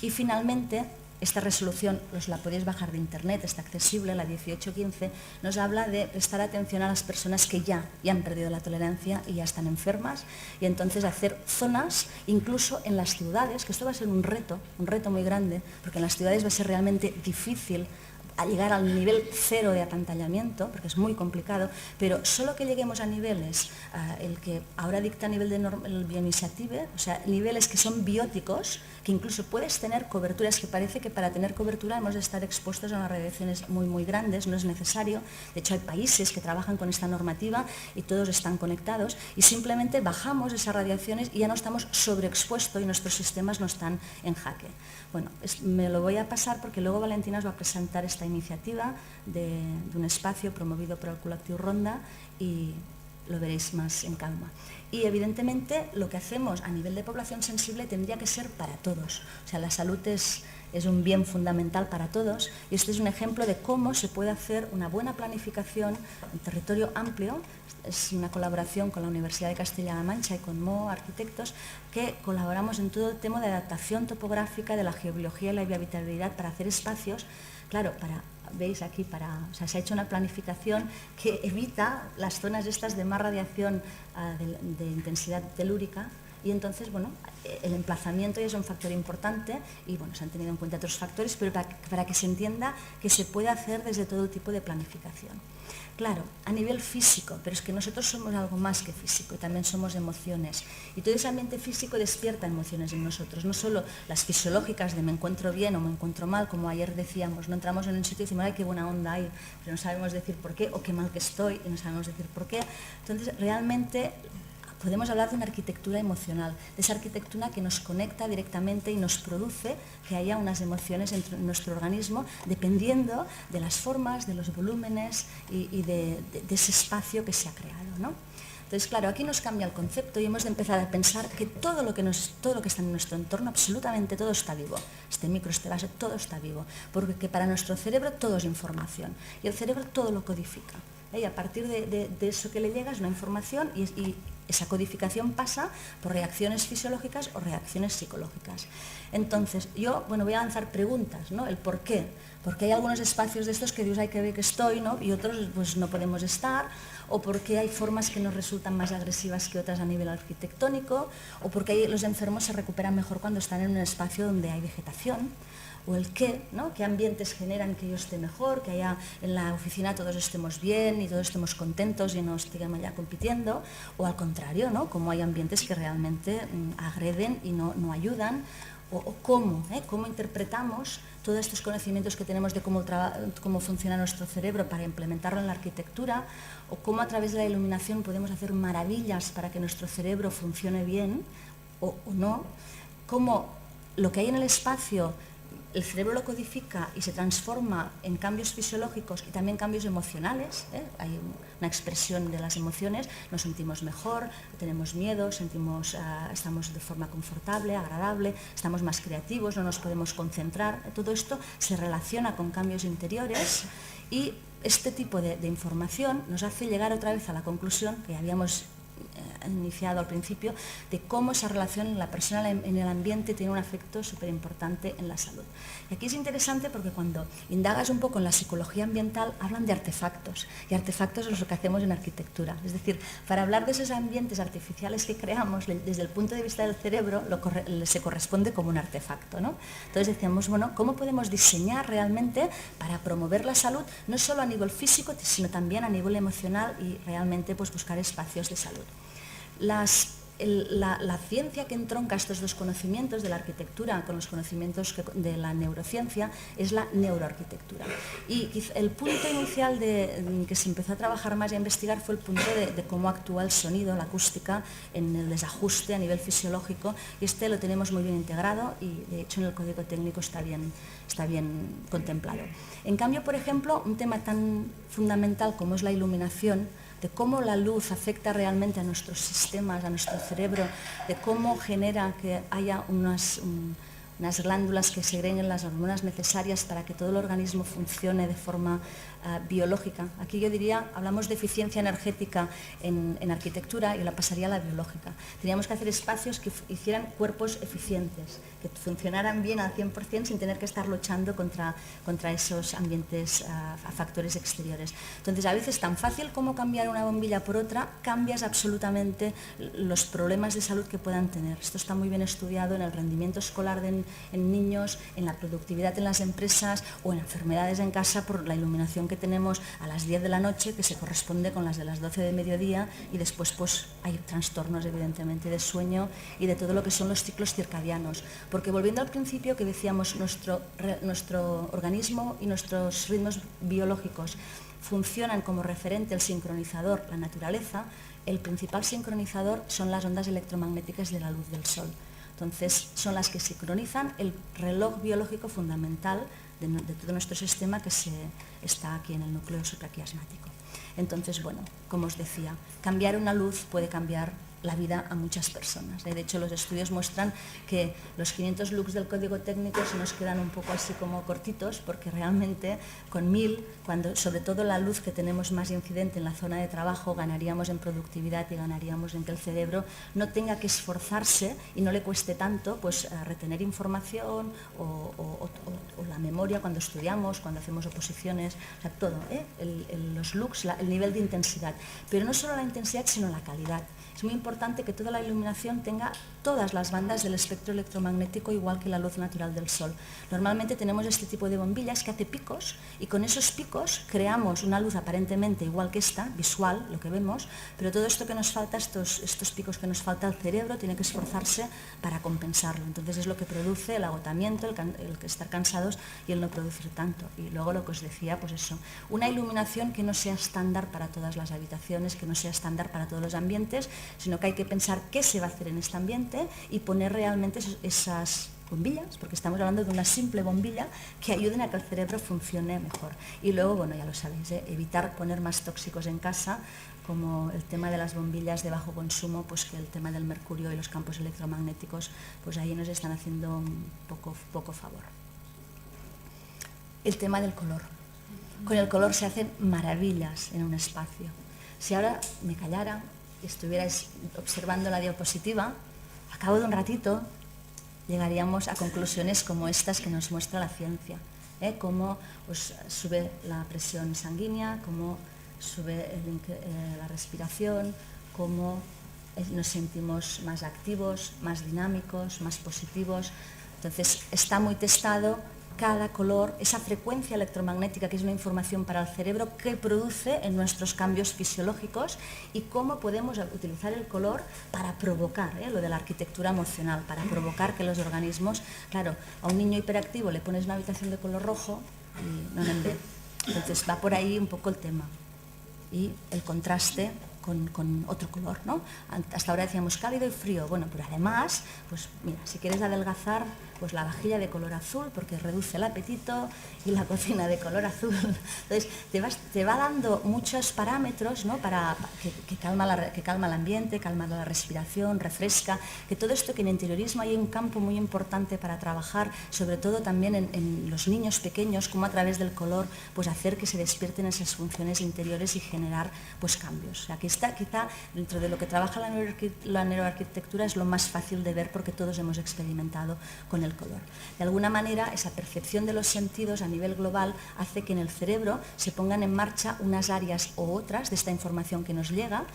S2: Y finalmente, esta resolución os la podéis bajar de internet, está accesible, la 1815, nos habla de prestar atención a las personas que ya han perdido la tolerancia y ya están enfermas, y entonces hacer zonas, incluso en las ciudades, que esto va a ser un reto muy grande, porque en las ciudades va a ser realmente difícil a llegar al nivel cero de apantallamiento, porque es muy complicado, pero solo que lleguemos a niveles, el que ahora dicta a nivel de el bioiniciative, o sea, niveles que son bióticos, que incluso puedes tener coberturas, que parece que para tener cobertura hemos de estar expuestos a unas radiaciones muy, muy grandes, no es necesario. De hecho, hay países que trabajan con esta normativa y todos están conectados, y simplemente bajamos esas radiaciones y ya no estamos sobreexpuestos y nuestros sistemas no están en jaque. Bueno, me lo voy a pasar porque luego Valentina os va a presentar esta iniciativa de un espacio promovido por el Colectivo Ronda, y lo veréis más en calma. Y evidentemente lo que hacemos a nivel de población sensible tendría que ser para todos. O sea, la salud es un bien fundamental para todos, y este es un ejemplo de cómo se puede hacer una buena planificación en territorio amplio. Es una colaboración con la Universidad de Castilla-La Mancha y con MO Arquitectos, que colaboramos en todo el tema de adaptación topográfica de la geobiología y la biohabitabilidad para hacer espacios, claro, veis aquí, o sea, se ha hecho una planificación que evita las zonas estas de más radiación de intensidad telúrica, y entonces, bueno, el emplazamiento ya es un factor importante, y bueno, se han tenido en cuenta otros factores, pero para que se entienda que se puede hacer desde todo tipo de planificación. Claro, a nivel físico, pero es que nosotros somos algo más que físico, y también somos emociones, y todo ese ambiente físico despierta emociones en nosotros, no solo las fisiológicas de me encuentro bien o me encuentro mal, como ayer decíamos, no entramos en un sitio y decimos, ay, qué buena onda hay, pero no sabemos decir por qué, o qué mal que estoy, y no sabemos decir por qué. Entonces, realmente podemos hablar de una arquitectura emocional, de esa arquitectura que nos conecta directamente y nos produce que haya unas emociones en nuestro organismo, dependiendo de las formas, de los volúmenes y de ese espacio que se ha creado, ¿no? Entonces, claro, aquí nos cambia el concepto y hemos de empezar a pensar que todo lo que está en nuestro entorno, absolutamente todo está vivo. Este micro, este vaso, todo está vivo, porque para nuestro cerebro todo es información, y el cerebro todo lo codifica. Y a partir de eso que le llega es una información, y esa codificación pasa por reacciones fisiológicas o reacciones psicológicas. Entonces, yo voy a lanzar preguntas, ¿no? El por qué. Porque hay algunos espacios de estos que Dios hay que ver que estoy, ¿no? Y otros pues no podemos estar, o porque hay formas que nos resultan más agresivas que otras a nivel arquitectónico, o porque los enfermos se recuperan mejor cuando están en un espacio donde hay vegetación. O el qué, ¿no? ¿Qué ambientes generan que yo esté mejor, que haya en la oficina todos estemos bien y todos estemos contentos y no estemos ya compitiendo? O al contrario, ¿no? Como hay ambientes que realmente agreden y no ayudan. o cómo interpretamos todos estos conocimientos que tenemos de cómo funciona nuestro cerebro para implementarlo en la arquitectura, o cómo a través de la iluminación podemos hacer maravillas para que nuestro cerebro funcione bien o no, cómo lo que hay en el espacio el cerebro lo codifica y se transforma en cambios fisiológicos y también cambios emocionales. Hay una expresión de las emociones, nos sentimos mejor, tenemos miedo, estamos de forma confortable, agradable, estamos más creativos, no nos podemos concentrar. Todo esto se relaciona con cambios interiores y este tipo de información nos hace llegar otra vez a la conclusión que habíamos iniciado al principio, de cómo esa relación en la persona en el ambiente tiene un efecto súper importante en la salud. Y aquí es interesante porque cuando indagas un poco en la psicología ambiental hablan de artefactos, y artefactos es lo que hacemos en arquitectura. Es decir, para hablar de esos ambientes artificiales que creamos, desde el punto de vista del cerebro, se corresponde como un artefacto, ¿no? Entonces decíamos, bueno, ¿cómo podemos diseñar realmente para promover la salud, no solo a nivel físico, sino también a nivel emocional y realmente pues, buscar espacios de salud? La ciencia que entronca estos dos conocimientos de la arquitectura con los conocimientos de la neurociencia es la neuroarquitectura. Y el punto inicial que se empezó a trabajar más y a investigar fue el punto de cómo actúa el sonido, la acústica, en el desajuste a nivel fisiológico, y este lo tenemos muy bien integrado y de hecho en el código técnico está bien contemplado. En cambio, por ejemplo, un tema tan fundamental como es la iluminación, de cómo la luz afecta realmente a nuestros sistemas, a nuestro cerebro, de cómo genera que haya unas glándulas que segreguen las hormonas necesarias para que todo el organismo funcione de forma biológica. Aquí yo diría, hablamos de eficiencia energética en arquitectura y la pasaría a la biológica. Teníamos que hacer espacios que hicieran cuerpos eficientes, que funcionaran bien al 100% sin tener que estar luchando contra esos ambientes, factores exteriores. Entonces, a veces tan fácil como cambiar una bombilla por otra, cambias absolutamente los problemas de salud que puedan tener. Esto está muy bien estudiado en el rendimiento escolar en niños, en la productividad en las empresas o en enfermedades en casa por la iluminación que tenemos a las 10 de la noche, que se corresponde con las de las 12 de mediodía, y después pues hay trastornos evidentemente de sueño y de todo lo que son los ciclos circadianos. Porque volviendo al principio que decíamos, nuestro organismo y nuestros ritmos biológicos funcionan como referente el sincronizador, la naturaleza. El principal sincronizador son las ondas electromagnéticas de la luz del sol. Entonces, son las que sincronizan el reloj biológico fundamental de todo nuestro sistema que está aquí en el núcleo supraquiasmático. Entonces, bueno, como os decía, cambiar una luz puede cambiar la vida a muchas personas. De hecho, los estudios muestran que los 500 lux del código técnico se nos quedan un poco así como cortitos, porque realmente con 1000, sobre todo la luz que tenemos más incidente en la zona de trabajo, ganaríamos en productividad y ganaríamos en que el cerebro no tenga que esforzarse y no le cueste tanto pues retener información o la memoria cuando estudiamos, cuando hacemos oposiciones, o sea, todo, los lux, el nivel de intensidad. Pero no solo la intensidad, sino la calidad. Es muy importante que toda la iluminación tenga todas las bandas del espectro electromagnético, igual que la luz natural del sol. Normalmente tenemos este tipo de bombillas que hace picos, y con esos picos creamos una luz aparentemente igual que esta, visual, lo que vemos, pero todo esto que nos falta, estos picos que nos falta, el cerebro tiene que esforzarse para compensarlo. Entonces es lo que produce el agotamiento, el que estar cansados y el no producir tanto. Y luego lo que os decía, pues eso, una iluminación que no sea estándar para todas las habitaciones, que no sea estándar para todos los ambientes, sino que hay que pensar qué se va a hacer en este ambiente y poner realmente esas bombillas, porque estamos hablando de una simple bombilla, que ayuden a que el cerebro funcione mejor. Y luego, bueno, ya lo sabéis, evitar poner más tóxicos en casa, como el tema de las bombillas de bajo consumo, pues que el tema del mercurio y los campos electromagnéticos, pues ahí nos están haciendo un poco favor. El tema del color. Con el color se hacen maravillas en un espacio. Si ahora me callara y estuvierais observando la diapositiva, a cabo de un ratito llegaríamos a conclusiones como estas que nos muestra la ciencia, cómo pues, sube la presión sanguínea, cómo sube la respiración, cómo nos sentimos más activos, más dinámicos, más positivos. Entonces está muy testado cada color, esa frecuencia electromagnética que es una información para el cerebro que produce en nuestros cambios fisiológicos y cómo podemos utilizar el color para provocar, lo de la arquitectura emocional, para provocar que los organismos, claro, a un niño hiperactivo le pones una habitación de color rojo y no en ve. Entonces va por ahí un poco el tema y el contraste con otro color, ¿no? Hasta ahora decíamos cálido y frío, bueno, pero además, pues mira, si quieres adelgazar, pues la vajilla de color azul porque reduce el apetito y la cocina de color azul. Entonces te va dando muchos parámetros, ¿no? Para que calma el ambiente, calma la respiración, refresca, que todo esto que en interiorismo hay un campo muy importante para trabajar, sobre todo también en los niños pequeños, como a través del color, pues hacer que se despierten esas funciones interiores y generar pues cambios. O sea, que está quizá dentro de lo que trabaja la neuroarquitectura es lo más fácil de ver porque todos hemos experimentado con el color. De alguna manera, esa percepción de los sentidos a nivel global hace que en el cerebro se pongan en marcha unas áreas o otras de esta información que nos llega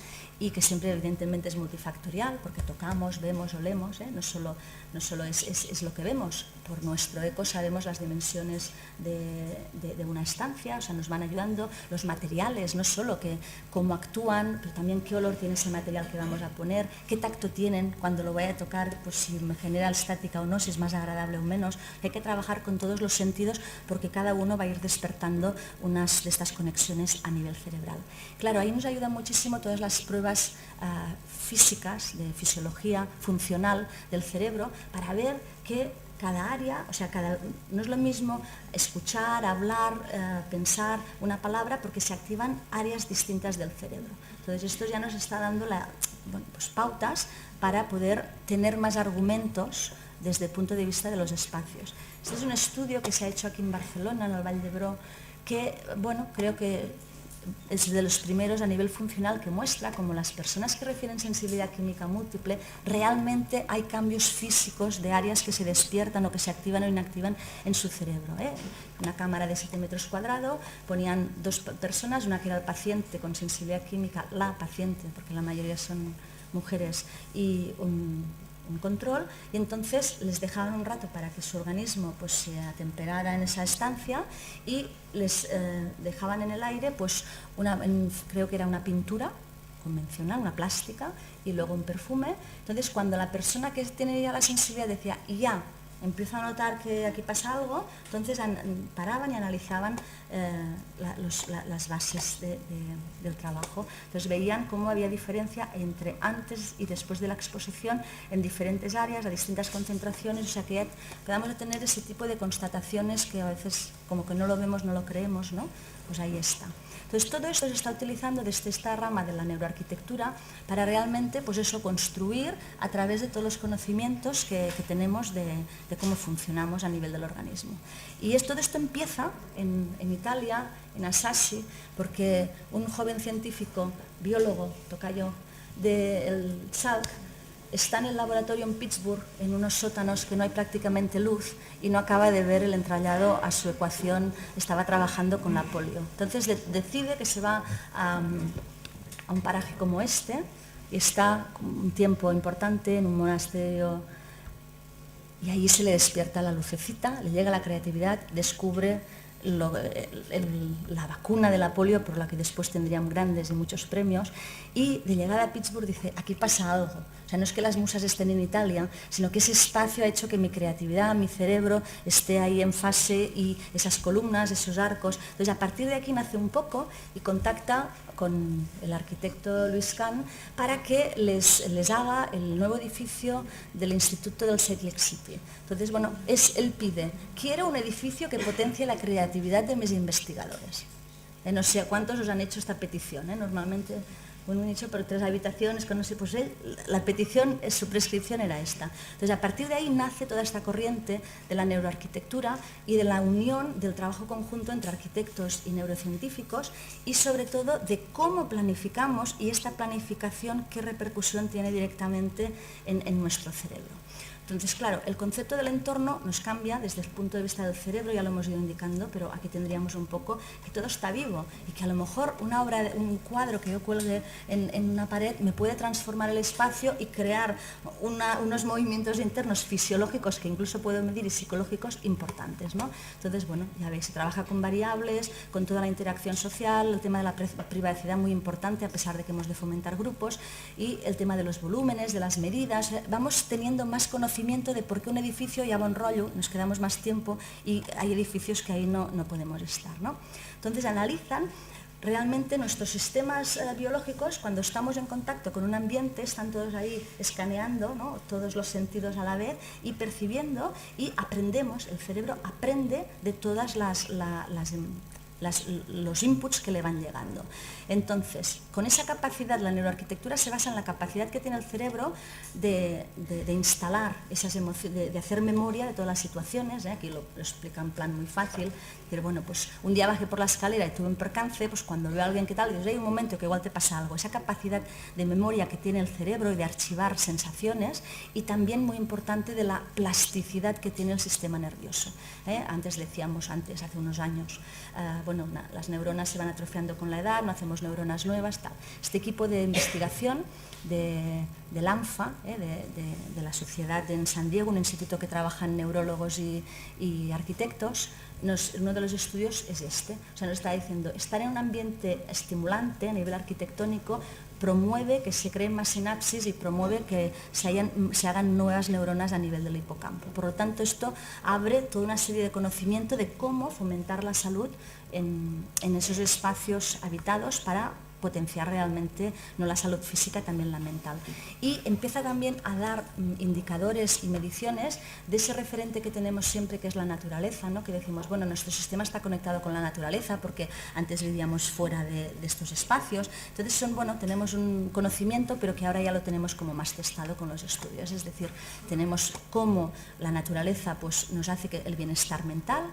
S2: y que siempre evidentemente es multifactorial porque tocamos, vemos, olemos, no solo es lo que vemos, por nuestro eco sabemos las dimensiones de una estancia, o sea, nos van ayudando los materiales, no solo que cómo actúan, pero también qué olor tiene ese material que vamos a poner, qué tacto tienen cuando lo voy a tocar, pues si me genera estática o no, si es más agradable o menos. Hay que trabajar con todos los sentidos porque cada uno va a ir despertando unas de estas conexiones a nivel cerebral. Claro, ahí nos ayudan muchísimo todas las pruebas físicas, de fisiología funcional del cerebro, para ver que cada área, o sea, no es lo mismo escuchar, hablar, pensar una palabra porque se activan áreas distintas del cerebro. Entonces esto ya nos está dando pues pautas para poder tener más argumentos desde el punto de vista de los espacios. Este es un estudio que se ha hecho aquí en Barcelona, en el Vall d'Hebron, que, bueno, creo que es de los primeros a nivel funcional que muestra cómo las personas que refieren sensibilidad química múltiple realmente hay cambios físicos de áreas que se despiertan o que se activan o inactivan en su cerebro. Una cámara de 7 metros cuadrados, ponían 2 personas, una que era el paciente con sensibilidad química, la paciente, porque la mayoría son mujeres, y un control, y entonces les dejaban un rato para que su organismo pues se atemperara en esa estancia y les dejaban en el aire pues creo que era una pintura convencional, una plástica, y luego un perfume. Entonces cuando la persona que tiene ya la sensibilidad decía ya empiezo a notar que aquí pasa algo, entonces paraban y analizaban las bases del trabajo. Entonces veían cómo había diferencia entre antes y después de la exposición en diferentes áreas, a distintas concentraciones, o sea que ya podamos tener ese tipo de constataciones que a veces como que no lo vemos, no lo creemos, ¿no? Pues ahí está. Entonces todo esto se está utilizando desde esta rama de la neuroarquitectura para realmente pues eso, construir a través de todos los conocimientos que tenemos de cómo funcionamos a nivel del organismo. Y todo esto empieza en Italia, en Assisi, porque un joven científico, biólogo, tocayo del Salk, está en el laboratorio en Pittsburgh, en unos sótanos que no hay prácticamente luz y no acaba de ver el entrallado a su ecuación, estaba trabajando con la polio. Entonces decide que se va a un paraje como este y está un tiempo importante en un monasterio y ahí se le despierta la lucecita, le llega la creatividad, descubre la vacuna de la polio por la que después tendrían grandes y muchos premios, y de llegada a Pittsburgh dice, aquí pasa algo. O sea, no es que las musas estén en Italia, sino que ese espacio ha hecho que mi creatividad, mi cerebro esté ahí en fase y esas columnas, esos arcos. Entonces a partir de aquí nace un poco y contacta con el arquitecto Luis Kahn para que les haga el nuevo edificio del Instituto del Salt Lake City. Entonces, bueno, él pide, quiero un edificio que potencie la creatividad de mis investigadores. No sé cuántos os han hecho esta petición, normalmente bueno, han hecho por 3 habitaciones, con no sé, pues la petición, su prescripción era esta. Entonces, a partir de ahí nace toda esta corriente de la neuroarquitectura y de la unión del trabajo conjunto entre arquitectos y neurocientíficos y sobre todo de cómo planificamos y esta planificación qué repercusión tiene directamente en nuestro cerebro. Entonces, claro, el concepto del entorno nos cambia desde el punto de vista del cerebro, ya lo hemos ido indicando, pero aquí tendríamos un poco que todo está vivo y que a lo mejor una obra, un cuadro que yo cuelgue en una pared me puede transformar el espacio y crear unos movimientos internos fisiológicos que incluso puedo medir y psicológicos importantes, ¿no? Entonces, bueno, ya veis, se trabaja con variables, con toda la interacción social, el tema de la privacidad muy importante a pesar de que hemos de fomentar grupos, y el tema de los volúmenes, de las medidas. Vamos teniendo más conocimiento de por qué un edificio ya va en rollo, nos quedamos más tiempo y hay edificios que ahí no podemos estar, ¿no? Entonces analizan realmente nuestros sistemas biológicos. Cuando estamos en contacto con un ambiente están todos ahí escaneando, ¿no?, todos los sentidos a la vez y percibiendo, y aprendemos, el cerebro aprende de todas los inputs que le van llegando. Entonces, con esa capacidad, la neuroarquitectura se basa en la capacidad que tiene el cerebro de instalar esas emociones, de hacer memoria de todas las situaciones, aquí lo explica en plan muy fácil, decir, bueno, pues un día bajé por la escalera y tuve un percance, pues cuando veo a alguien que tal, dices, hay un momento que igual te pasa algo, esa capacidad de memoria que tiene el cerebro y de archivar sensaciones, y también muy importante de la plasticidad que tiene el sistema nervioso. Antes decíamos, hace unos años, bueno, las neuronas se van atrofiando con la edad, no hacemos neuronas nuevas, tal. Este equipo de investigación del ANFA, de la Sociedad en San Diego, un instituto que trabaja en neurólogos y arquitectos, uno de los estudios es este. O sea, nos está diciendo, estar en un ambiente estimulante a nivel arquitectónico promueve que se creen más sinapsis y promueve que se hagan nuevas neuronas a nivel del hipocampo. Por lo tanto, esto abre toda una serie de conocimiento de cómo fomentar la salud en esos espacios habitados para potenciar realmente no la salud física, también la mental. Y empieza también a dar indicadores y mediciones de ese referente que tenemos siempre, que es la naturaleza, ¿no?, que decimos, bueno, nuestro sistema está conectado con la naturaleza porque antes vivíamos fuera de estos espacios. Entonces, tenemos un conocimiento, pero que ahora ya lo tenemos como más testado con los estudios. Es decir, tenemos cómo la naturaleza pues, nos hace que el bienestar mental,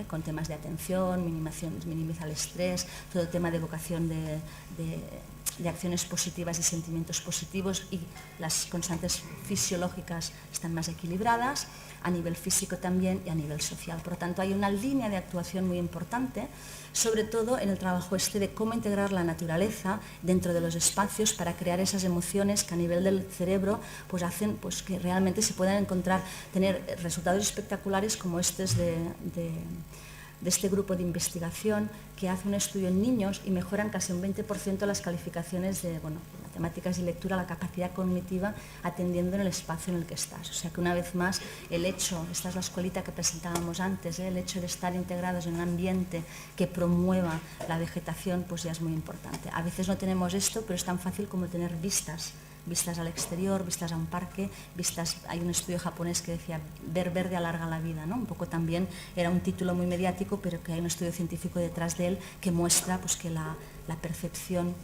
S2: con temas de atención, minimiza el estrés, todo el tema de evocación de acciones positivas y sentimientos positivos, y las constantes fisiológicas están más equilibradas, a nivel físico también y a nivel social. Por lo tanto, hay una línea de actuación muy importante, sobre todo en el trabajo de cómo integrar la naturaleza dentro de los espacios para crear esas emociones que a nivel del cerebro pues hacen pues, que realmente se puedan tener resultados espectaculares como estos de este grupo de investigación que hace un estudio en niños y mejoran casi un 20% las calificaciones de matemáticas y lectura, la capacidad cognitiva, atendiendo en el espacio en el que estás. O sea que una vez más, el hecho, esta es la escuelita que presentábamos antes, el hecho de estar integrados en un ambiente que promueva la vegetación, pues ya es muy importante. A veces no tenemos esto, pero es tan fácil como tener vistas al exterior, vistas a un parque, hay un estudio japonés que decía, ver verde alarga la vida, ¿no? Un poco también, era un título muy mediático, pero que hay un estudio científico detrás de él que muestra pues, que la percepción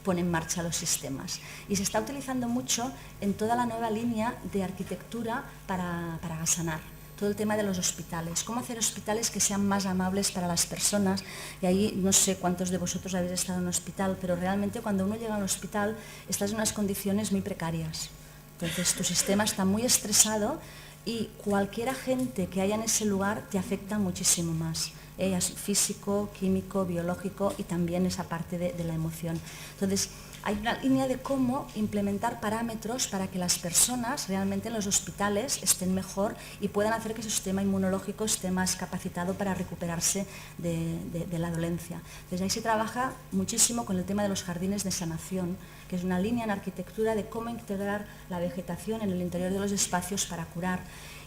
S2: pone en marcha los sistemas. Y se está utilizando mucho en toda la nueva línea de arquitectura para sanar. Todo el tema de los hospitales, cómo hacer hospitales que sean más amables para las personas. Y ahí no sé cuántos de vosotros habéis estado en un hospital, pero realmente cuando uno llega al hospital estás en unas condiciones muy precarias. Entonces tu sistema está muy estresado y cualquier agente que haya en ese lugar te afecta muchísimo más. Es físico, químico, biológico y también esa parte de la emoción. Entonces, hay una línea de cómo implementar parámetros para que las personas realmente en los hospitales estén mejor y puedan hacer que su sistema inmunológico esté más capacitado para recuperarse de la dolencia. Entonces ahí se trabaja muchísimo con el tema de los jardines de sanación, que es una línea en arquitectura de cómo integrar la vegetación en el interior de los espacios para curar.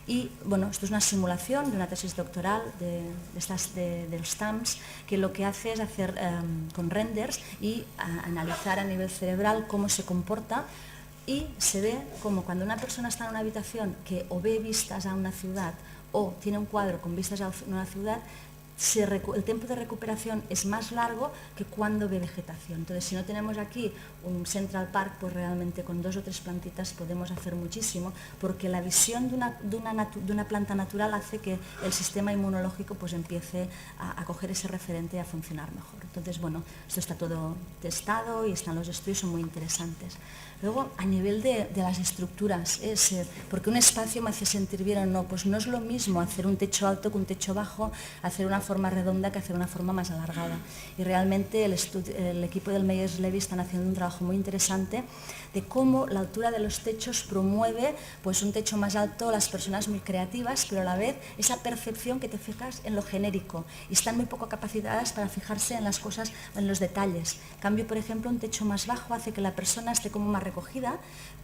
S2: Y bueno, esto es una simulación de una tesis doctoral de los TAMS, que lo que hace es hacer con renders y analizar a nivel cerebral cómo se comporta, y se ve como cuando una persona está en una habitación que o ve vistas a una ciudad o tiene un cuadro con vistas a una ciudad, el tiempo de recuperación es más largo que cuando ve vegetación. Entonces, si no tenemos aquí un Central Park, pues realmente con 2 o 3 plantitas podemos hacer muchísimo, porque la visión de una planta natural hace que el sistema inmunológico pues empiece a coger ese referente y a funcionar mejor. Entonces, bueno, esto está todo testado y están los estudios, son muy interesantes. Luego, a nivel de las estructuras, porque un espacio me hace sentir bien o no, pues no es lo mismo hacer un techo alto que un techo bajo, hacer una forma redonda que hacer una forma más alargada. Y realmente el equipo del Meyers-Levi están haciendo un trabajo muy interesante de cómo la altura de los techos promueve pues un techo más alto a las personas muy creativas, pero a la vez esa percepción que te fijas en lo genérico y están muy poco capacitadas para fijarse en las cosas, en los detalles. En cambio, por ejemplo, un techo más bajo hace que la persona esté como más recogida,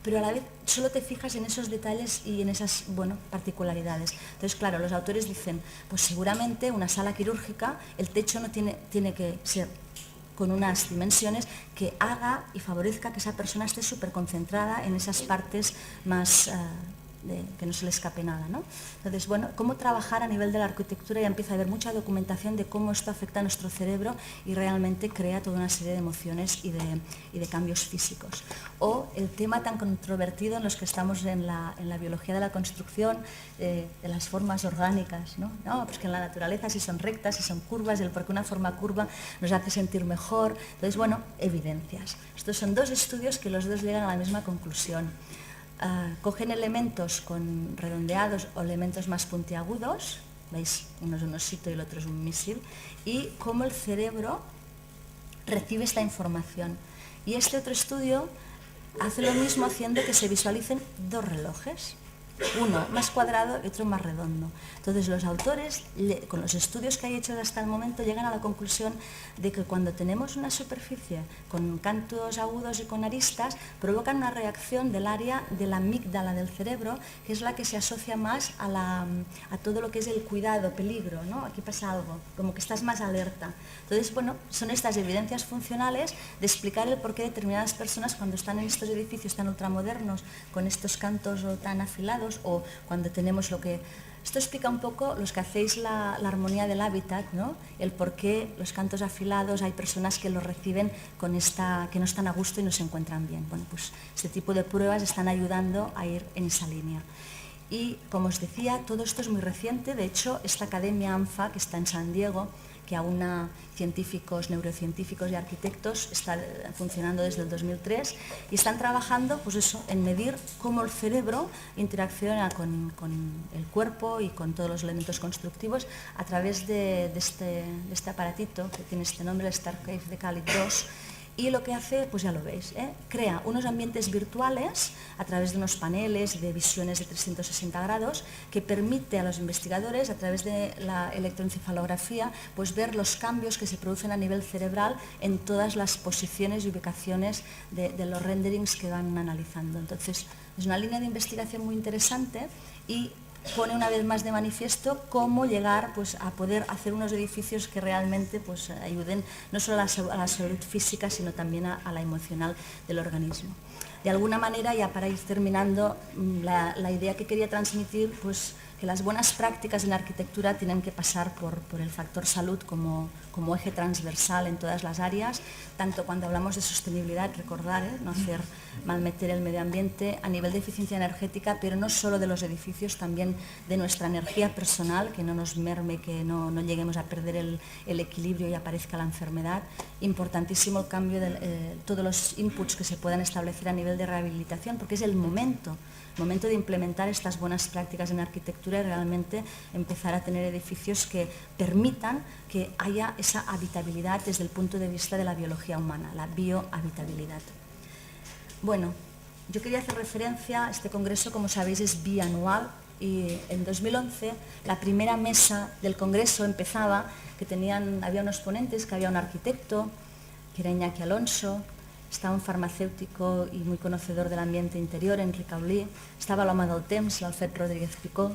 S2: pero a la vez solo te fijas en esos detalles y en esas particularidades. Entonces, claro, los autores dicen, pues seguramente una sala quirúrgica, el techo no tiene que ser con unas dimensiones que haga y favorezca que esa persona esté súper concentrada en esas partes más que no se le escape nada, ¿no? Entonces, bueno, cómo trabajar a nivel de la arquitectura, ya empieza a haber mucha documentación de cómo esto afecta a nuestro cerebro y realmente crea toda una serie de emociones y de cambios físicos. O el tema tan controvertido en los que estamos en la biología de la construcción, de las formas orgánicas, ¿no? No, pues que en la naturaleza si son rectas, si son curvas, el por qué una forma curva nos hace sentir mejor. Entonces, bueno, evidencias. Estos son 2 estudios que los 2 llegan a la misma conclusión. Cogen elementos con redondeados o elementos más puntiagudos, veis, uno es un osito y el otro es un misil, y cómo el cerebro recibe esta información. Y este otro estudio hace lo mismo haciendo que se visualicen 2 relojes, uno más cuadrado y otro más redondo. Entonces los autores, con los estudios que hay hechos hasta el momento, llegan a la conclusión de que cuando tenemos una superficie con cantos agudos y con aristas, provocan una reacción del área de la amígdala del cerebro, que es la que se asocia más a todo lo que es el cuidado, peligro, ¿no? Aquí pasa algo, como que estás más alerta. Entonces, bueno, son estas evidencias funcionales de explicar el por qué determinadas personas cuando están en estos edificios tan ultramodernos, con estos cantos tan afilados, o cuando tenemos lo que... Esto explica un poco los que hacéis la armonía del hábitat, ¿no? El por qué los cantos afilados hay personas que los reciben que no están a gusto y no se encuentran bien. Bueno, pues este tipo de pruebas están ayudando a ir en esa línea. Y como os decía, todo esto es muy reciente. De hecho, esta academia ANFA, que está en San Diego, que aúna científicos, neurocientíficos y arquitectos, está funcionando desde el 2003 y están trabajando pues eso, en medir cómo el cerebro interacciona con el cuerpo y con todos los elementos constructivos a través de este aparatito que tiene este nombre, el Starcave de Khalid 2. Y lo que hace, pues ya lo veis, crea unos ambientes virtuales a través de unos paneles de visiones de 360 grados que permite a los investigadores, a través de la electroencefalografía, pues ver los cambios que se producen a nivel cerebral en todas las posiciones y ubicaciones de los renderings que van analizando. Entonces, es una línea de investigación muy interesante y pone una vez más de manifiesto cómo llegar pues, a poder hacer unos edificios que realmente pues, ayuden no solo a la salud física, sino también a la emocional del organismo. De alguna manera, ya para ir terminando, la idea que quería transmitir, pues que las buenas prácticas en la arquitectura tienen que pasar por el factor salud como eje transversal en todas las áreas, tanto cuando hablamos de sostenibilidad, recordar, no hacer malmeter el medio ambiente, a nivel de eficiencia energética, pero no solo de los edificios, también de nuestra energía personal, que no nos merme, que no lleguemos a perder el equilibrio y aparezca la enfermedad. Importantísimo el cambio de todos los inputs que se puedan establecer a nivel de rehabilitación, porque es el momento de implementar estas buenas prácticas en arquitectura y realmente empezar a tener edificios que permitan que haya esa habitabilidad desde el punto de vista de la biología humana, la biohabitabilidad. Bueno, yo quería hacer referencia a este congreso, como sabéis, es bianual y en 2011 la primera mesa del congreso empezaba, había unos ponentes, que había un arquitecto, que era Iñaki Alonso, estaba un farmacéutico y muy conocedor del ambiente interior, Enric Aulí, estaba l'home del temps, l'Alfred Rodríguez Picó,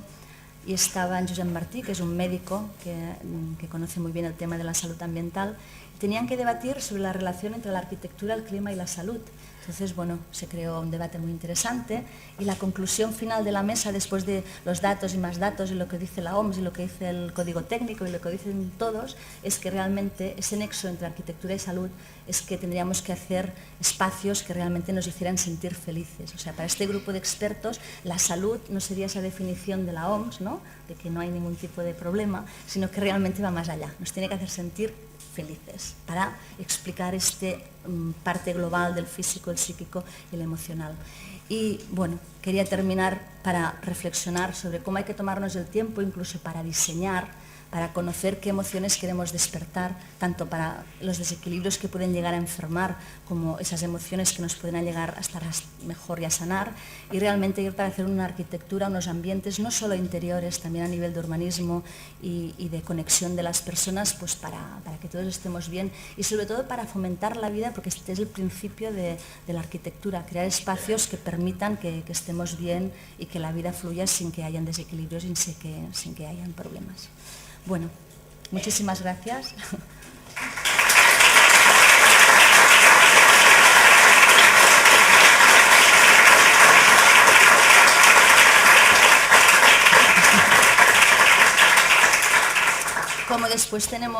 S2: y estaba en Josep Martí, que es un médico que conoce muy bien el tema de la salud ambiental. tenían que debatir sobre la relación entre la arquitectura, el clima y la salud. Entonces, bueno, se creó un debate muy interesante y la conclusión final de la mesa, después de los datos y más datos y lo que dice la OMS y lo que dice el Código Técnico y lo que dicen todos, es que realmente ese nexo entre arquitectura y salud es que tendríamos que hacer espacios que realmente nos hicieran sentir felices. O sea, para este grupo de expertos, la salud no sería esa definición de la OMS, ¿no?, de que no hay ningún tipo de problema, sino que realmente va más allá. Nos tiene que hacer sentir felices para explicar este parte global del físico, el psíquico y el emocional. Y bueno, quería terminar para reflexionar sobre cómo hay que tomarnos el tiempo incluso para diseñar, para conocer qué emociones queremos despertar, tanto para los desequilibrios que pueden llegar a enfermar, como esas emociones que nos pueden llegar hasta mejor y a sanar, y realmente ir para hacer una arquitectura, unos ambientes no solo interiores, también a nivel de urbanismo y de conexión de las personas, pues para que todos estemos bien y sobre todo para fomentar la vida, porque este es el principio de la arquitectura, crear espacios que permitan que estemos bien y que la vida fluya sin que hayan desequilibrios y sin que hayan problemas. Bueno, muchísimas gracias. Como después tenemos